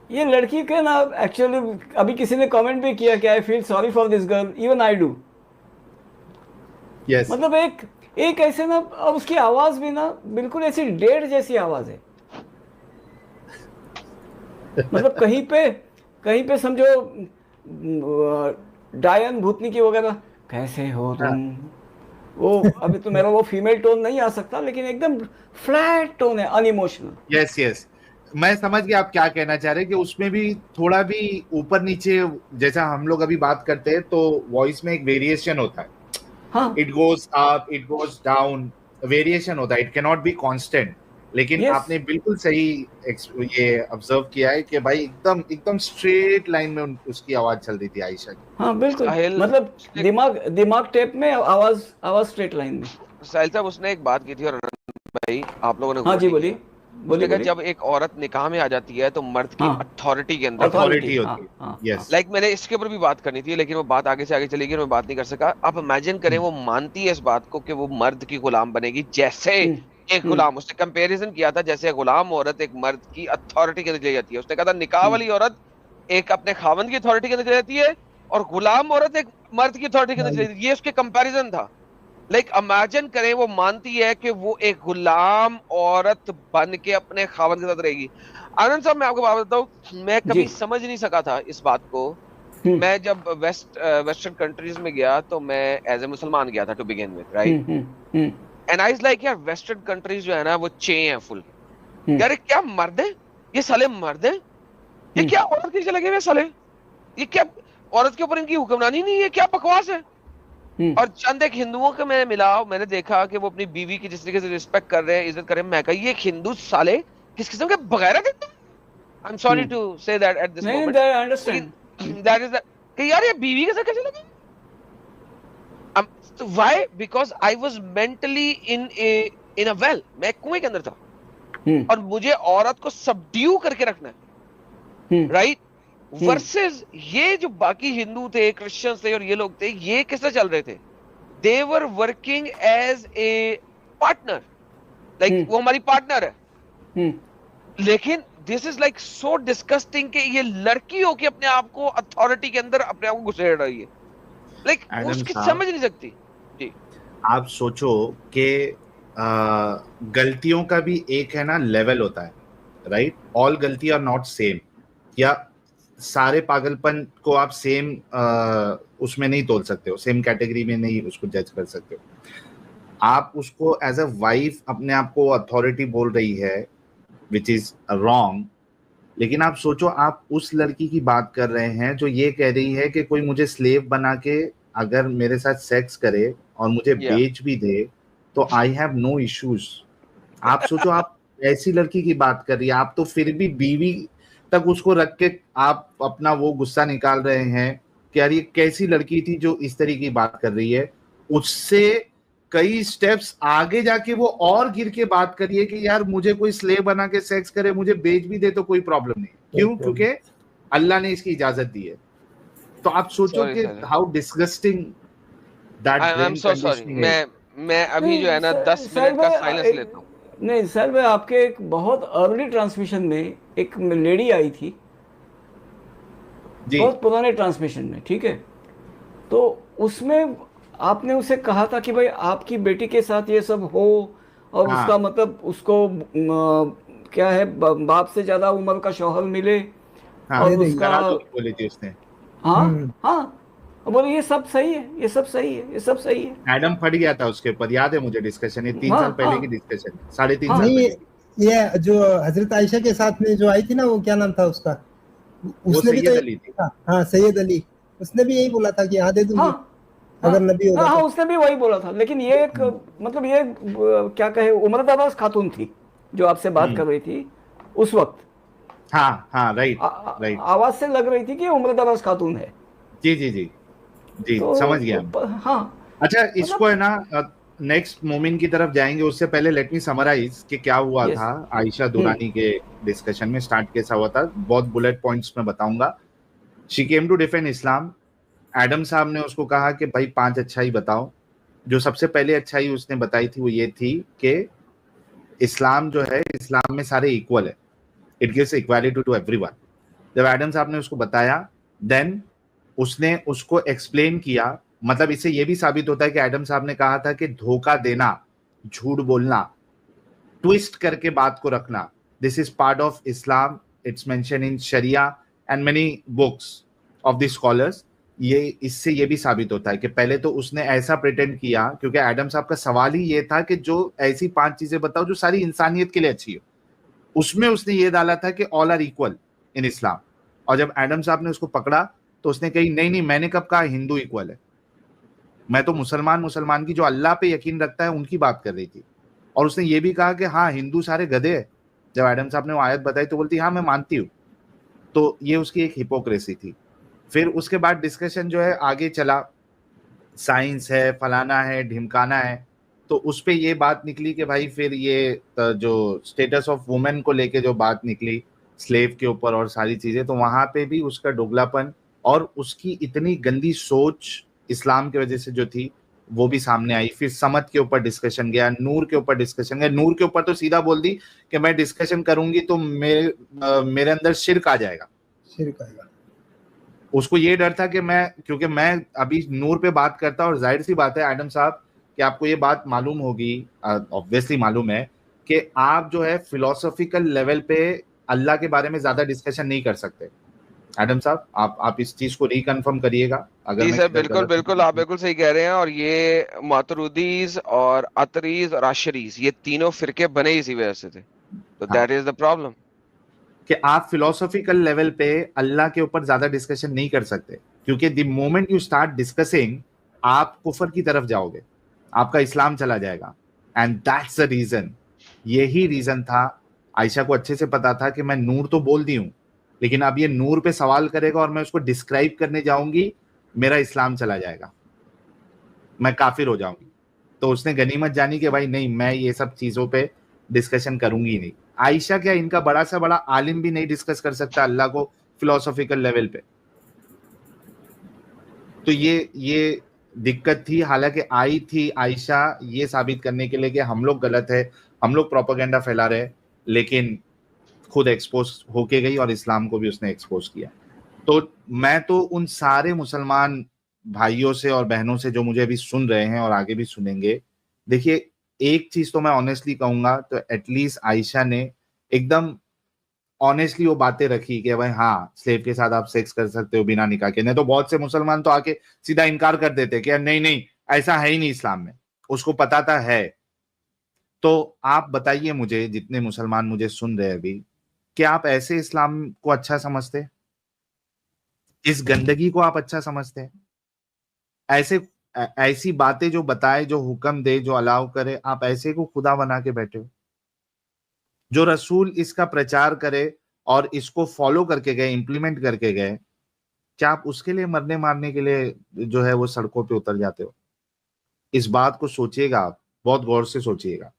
ये लड़की के ना, एक्चुअली अभी किसी ने कमेंट भी किया कि I feel sorry for this girl, even I do. Yes. मतलब एक ऐसे ना, और उसकी आवाज़ भी ना बिल्कुल ऐसी डेढ़ जैसी आवाज़ है। मतलब कहीं पे समझो डायन भूतनी की वगैरह, कैसे हो तुम, वो अभी तो मेरा वो फीमेल टोन नहीं आ सकता, लेकिन एकदम फ्लैट टोन है, अनइमोशनल। यस यस, मैं समझ गया आप क्या कहना चाह रहे हैं कि उसमें भी थोड़ा भी ऊपर नीचे, जैसा हम लोग अभी बात करते हैं तो वॉइस में एक वेरिएशन होता है, हाँ, it goes up, it goes down, variation होता है, it can not be constant. लेकिन यस, आपने बिल्कुल सही ये ऑब्जर्व किया है कि भाई एकदम एकदम स्ट्रेट लाइन में उसकी आवाज चल रही थी आयशा की। हाँ बिल्कुल, साहिल मतलब उसने दिमाग टेप में, आवाज आवाज स्ट्रेट लाइन में। साहिल साहब उसने एक बात की थी, और भाई आप लोगों ने हाँ गौर जी, नहीं बोलिए किया। बोलिए उसने कहा बोलिए। जब एक औरत निकाह में आ जाती है तो मर्द की हाँ, अथॉरिटी के अंदर अथॉरिटी, अथॉरिटी हाँ होती है, हाँ यस। लाइक मैंने इसके ऊपर भी बात करनी थी, लेकिन वो बात आगे से आगे चली गई और मैं बात नहीं कर सका। आप इमेजिन करें वो मानती है इस बात को कि वो मर्द की गुलाम बनेगी, जैसे हम्म, एक गुलाम, उसने कंपैरिजन किया था जैसे गुलाम औरत एक मर्द की अथॉरिटी के अंदर चली जाती है। उसने कहा था निकाह वाली औरत एक अपने खावंद की अथॉरिटी के अंदर चली जाती है, और गुलाम औरत एक मर्द की अथॉरिटी के अंदर चली जाती है। ये उसके कंपैरिजन था। लाइक इमेजिन करें वो मानती है कि वो एक गुलाम औरत बन के अपने खावंद के साथ रहेगी। आनंद साहब मैं आपको बात बताऊं, मैं जी, कभी समझ नहीं सका था इस बात को। हम्म मैं जब वेस्टर्न कंट्रीज में गया तो मैं एज ए मुसलमान गया था to begin with, right. Hmm hmm hmm and I like यार वेस्टर्न कंट्रीज जो है ना वो चे हैं फुल। हम्म यार ये क्या मर्द है, ये साले मर्द है, ये हम्म क्या औरत के नीचे लगे हुए साले, ये क्या औरत के ऊपर इनकी हुक्मरानी नहीं है, क्या बकवास है। हम्म और चंद एक हिंदुओं को मैं मिला, मैंने देखा कि वो अपनी बीवी की जिस तरीके से रिस्पेक्ट कर रहे हैं, इज्जत कर रहे हैं, मैं कहा ये एक हिंदू साले किस किस्म के बगैर, I am sorry hmm. To say that at this नहीं, मोमेंट, आई अंडरस्टैंड। लेकिन दैट इज कि यार ये बीवी के साथ कैसे लगे। Why, because I was mentally in a well, मैं एक कुएं के अंदर था, और मुझे औरत को सबड्यू करके रखना है, राइट। वर्सेस ये जो बाकी हिंदू थे, क्रिश्चियंस थे और ये लोग थे, ये किस तरह चल रहे थे, they were working as a partner, like वो हमारी पार्टनर है। लेकिन this is like so disgusting कि ये लड़की हो के अपने आप को अथॉरिटी के अंदर अपने आप को घुसेड़ रही है, लाइक एडम उसकी साहब, समझ नहीं सकती जी। आप सोचो कि गलतियों का भी एक है ना लेवल होता है, राइट। ऑल गलती आर नॉट सेम, या सारे पागलपन को आप सेम उसमें नहीं तोल सकते हो, सेम कैटेगरी में नहीं उसको जज कर सकते हो। आप उसको एज अ वाइफ अपने आप को अथॉरिटी बोल रही है, विच इज रॉन्ग। लेकिन आप सोचो, आप उस लड़की की बात कर रहे हैं जो ये कह रही है कि कोई मुझे स्लेव बना के अगर मेरे साथ सेक्स करे और मुझे या बेच भी दे तो आई हैव नो इश्यूज। आप सोचो, आप ऐसी लड़की की बात कर रही है, आप तो फिर भी बीवी तक उसको रख के आप अपना वो गुस्सा निकाल रहे हैं कि यार ये कैसी लड़की थी जो इस तरीके की बात कर रही है। उससे कई स्टेप्स आगे जाके वो और गिर के बात करिए कि यार मुझे कोई स्लेव बना के सेक्स करे, मुझे बेच भी दे तो कोई प्रॉब्लम नहीं। क्यों? क्योंकि अल्लाह ने इसकी इजाजत दी है। तो आप सोचो सॉरी कि sir, how disgusting that I am brain so sorry, conditioning है। मैं अभी जो है ना 10 साहिल मिनट का भाई, साइलेंस लेता हूँ। नहीं साहिल भाई, आपके एक बहुत अर्ली ट्रांसमिशन में एक लेडी आई थी, जी बहुत पुराने ट्रांसमिशन में, ठीक है। तो उसमें आपने उसे कहा था कि भाई आपकी बेटी के साथ ये सब हो, और हाँ उसका मतलब उसको क्या है, बाप से ज्यादा उम्र का शौहर मिले, हाँ, और ये देखिए। उसका, तलाक बोली थी उसने। हाँ हम्म। हाँ, बोले ये सब सही है, ये सब सही है, ये सब सही है। एडम फट गया था उसके ऊपर, याद है मुझे डिस्कशन, ये 3 हाँ साल पहले की हाँ डिस्कशन, 3.5 हाँ साल नहीं, पहले की। ये जो हजरत आयशा के साथ में जो आई थी ना, वो क्या नाम था उसका, वो उसने भी तो सैयद यही अली थी। बोला था। हाँ, सैयद अली, उसने भी यही बोला था कि हाँ दे दूंगी हाँ हाँ अगर नबी हाँ होगा हाँ, तो। उसने भी वही बोला था। लेकिन ये एक मतलब ये क्या कहे, उम्रदराज खातून थी जो आपसे बात कर रही थी उस वक्त। हाँ हाँ, राइट राइट, आवाज से लग रही थी कि उम्रदराज खातून है। जी जी जी जी, समझ गया। तो हाँ, अच्छा, इसको मतलब है ना नेक्स्ट मोमेंट की तरफ जाएंगे, उससे पहले लेट मी समराइज कि क्या हुआ यस, था आयशा दुरानी के डिस्कशन में, स्टार्ट कैसा हुआ था। बहुत बुलेट पॉइंट्स में बताऊंगा। She came to defend Islam. Adam साहब ने उसको कहा कि भाई 5 अच्छाई बताओ। जो सबसे पहले अच्छाई उसने बताई थी वो ये थी कि इस्लाम जो है, इस्लाम में सारे इक्वल है, it gives equality to everyone. जब एडम साहब ने उसको बताया, देन उसने उसको एक्सप्लेन किया। मतलब इससे ये भी साबित होता है कि एडम साहब ने कहा था कि धोखा देना, झूठ बोलना, ट्विस्ट करके बात को रखना, this is part of Islam, it's mention in sharia and many books of the scholars. ये इससे ये भी साबित होता है कि पहले तो उसने ऐसा प्रिटेंड किया, क्योंकि एडम साहब का सवाल ही ये था कि जो ऐसी 5 चीजें बताओ जो सारी इंसानियत के लिए अच्छी हो, उसमें उसने ये डाला था कि ऑल आर इक्वल इन इस्लाम। और जब एडम साहब ने उसको पकड़ा तो उसने कही नहीं नहीं, मैंने कब कहा हिंदू इक्वल है, मैं तो मुसलमान की जो अल्लाह पे यकीन रखता है उनकी बात कर रही थी। और उसने ये भी कहा कि हाँ हिंदू सारे गधे हैं। जब एडम साहब ने वो आयत बताई तो बोलती हाँ मैं मानती हूँ। तो ये उसकी एक हिपोक्रेसी थी। फिर उसके बाद डिस्कशन जो है आगे चला, साइंस है, फलाना है, ढिमकाना है, तो उस पे ये बात निकली कि भाई फिर ये जो स्टेटस ऑफ वुमेन को लेके जो बात निकली स्लेव के ऊपर और सारी चीजें, तो वहां पे भी उसका दोगलापन और उसकी इतनी गंदी सोच इस्लाम की वजह से जो थी वो भी सामने आई। फिर समत के ऊपर डिस्कशन गया, नूर के ऊपर डिस्कशन गया। नूर के ऊपर तो सीधा बोल दी कि मैं डिस्कशन करूंगी तो मेरे अंदर शिर्क आ जाएगा। शिर्क आएगा। उसको ये डर था कि क्योंकि मैं अभी नूर पे बात करता, और जाहिर सी बात है एडम साहब कि आपको ये बात मालूम होगी, ऑब्वियसली मालूम है कि आप जो है फिलोसॉफिकल लेवल पे अल्लाह के बारे में ज्यादा डिस्कशन नहीं कर सकते। एडम साहब आप इस चीज को रिकन्फर्म करिएगा अगर जी मैं सर, किधर बिल्कुल गलत बिल्कुल, आप बिल्कुल सही कह रहे हैं। और ये मातुरीदीज और अतरीज और आशरीज, ये तीनों फिरके बने इसी वजह से थे। तो हाँ। दैट इज द प्रॉब्लम कि आप फिलोसॉफिकल लेवल पे अल्लाह के ऊपर ज्यादा डिस्कशन नहीं कर सकते, क्योंकि the moment you start discussing आप कुफर की तरफ जाओगे, आपका इस्लाम चला जाएगा। एंड दैट्स द रीजन, यही रीजन था। आयशा को अच्छे से पता था कि मैं नूर तो बोल दी हूं, लेकिन अब ये नूर पे सवाल करेगा और मैं उसको डिस्क्राइब करने जाऊंगी, मेरा इस्लाम चला जाएगा, मैं काफिर हो जाऊंगी। तो उसने गनीमत जानी कि भाई नहीं, मैं ये सब चीजों पे डिस्कशन करूंगी नहीं। आयशा क्या, इनका बड़ा सा बड़ा आलिम भी नहीं डिस्कस कर सकता अल्लाह को फिलोसॉफिकल लेवल पे। तो ये दिक्कत थी। हालांकि आई थी आयशा ये साबित करने के लिए कि हम लोग गलत है, हम लोग प्रोपेगेंडा फैला रहे, लेकिन खुद एक्सपोज होके गई और इस्लाम को भी उसने एक्सपोज किया। तो मैं तो उन सारे मुसलमान भाइयों से और बहनों से जो मुझे अभी सुन रहे हैं और आगे भी सुनेंगे, देखिए एक चीज तो मैं ऑनेस्टली कहूंगा, तो एटलीस्ट आयशा ने एकदम ऑनेस्टली वो बातें रखी कि भाई हाँ स्लेव के साथ आप सेक्स कर सकते हो बिना निकाह के। नहीं तो बहुत से मुसलमान तो आके सीधा इनकार कर देते कि नहीं नहीं ऐसा है ही नहीं इस्लाम में, उसको पता था है। तो आप बताइए मुझे, जितने मुसलमान मुझे सुन रहे हैं अभी, क्या आप ऐसे इस्लाम को अच्छा समझते हैं? इस गंदगी को आप अच्छा समझते हैं? ऐसे ऐसी बातें जो बताए, जो हुक्म दे, जो अलाउ करे, आप ऐसे को खुदा बना के बैठे हो? जो रसूल इसका प्रचार करे और इसको फॉलो करके गए, इंप्लीमेंट करके गए, क्या आप उसके लिए मरने मारने के लिए जो है वो सड़कों पे उतर जाते हो? इस बात को सोचिएगा, आप बहुत गौर से सोचिएगा।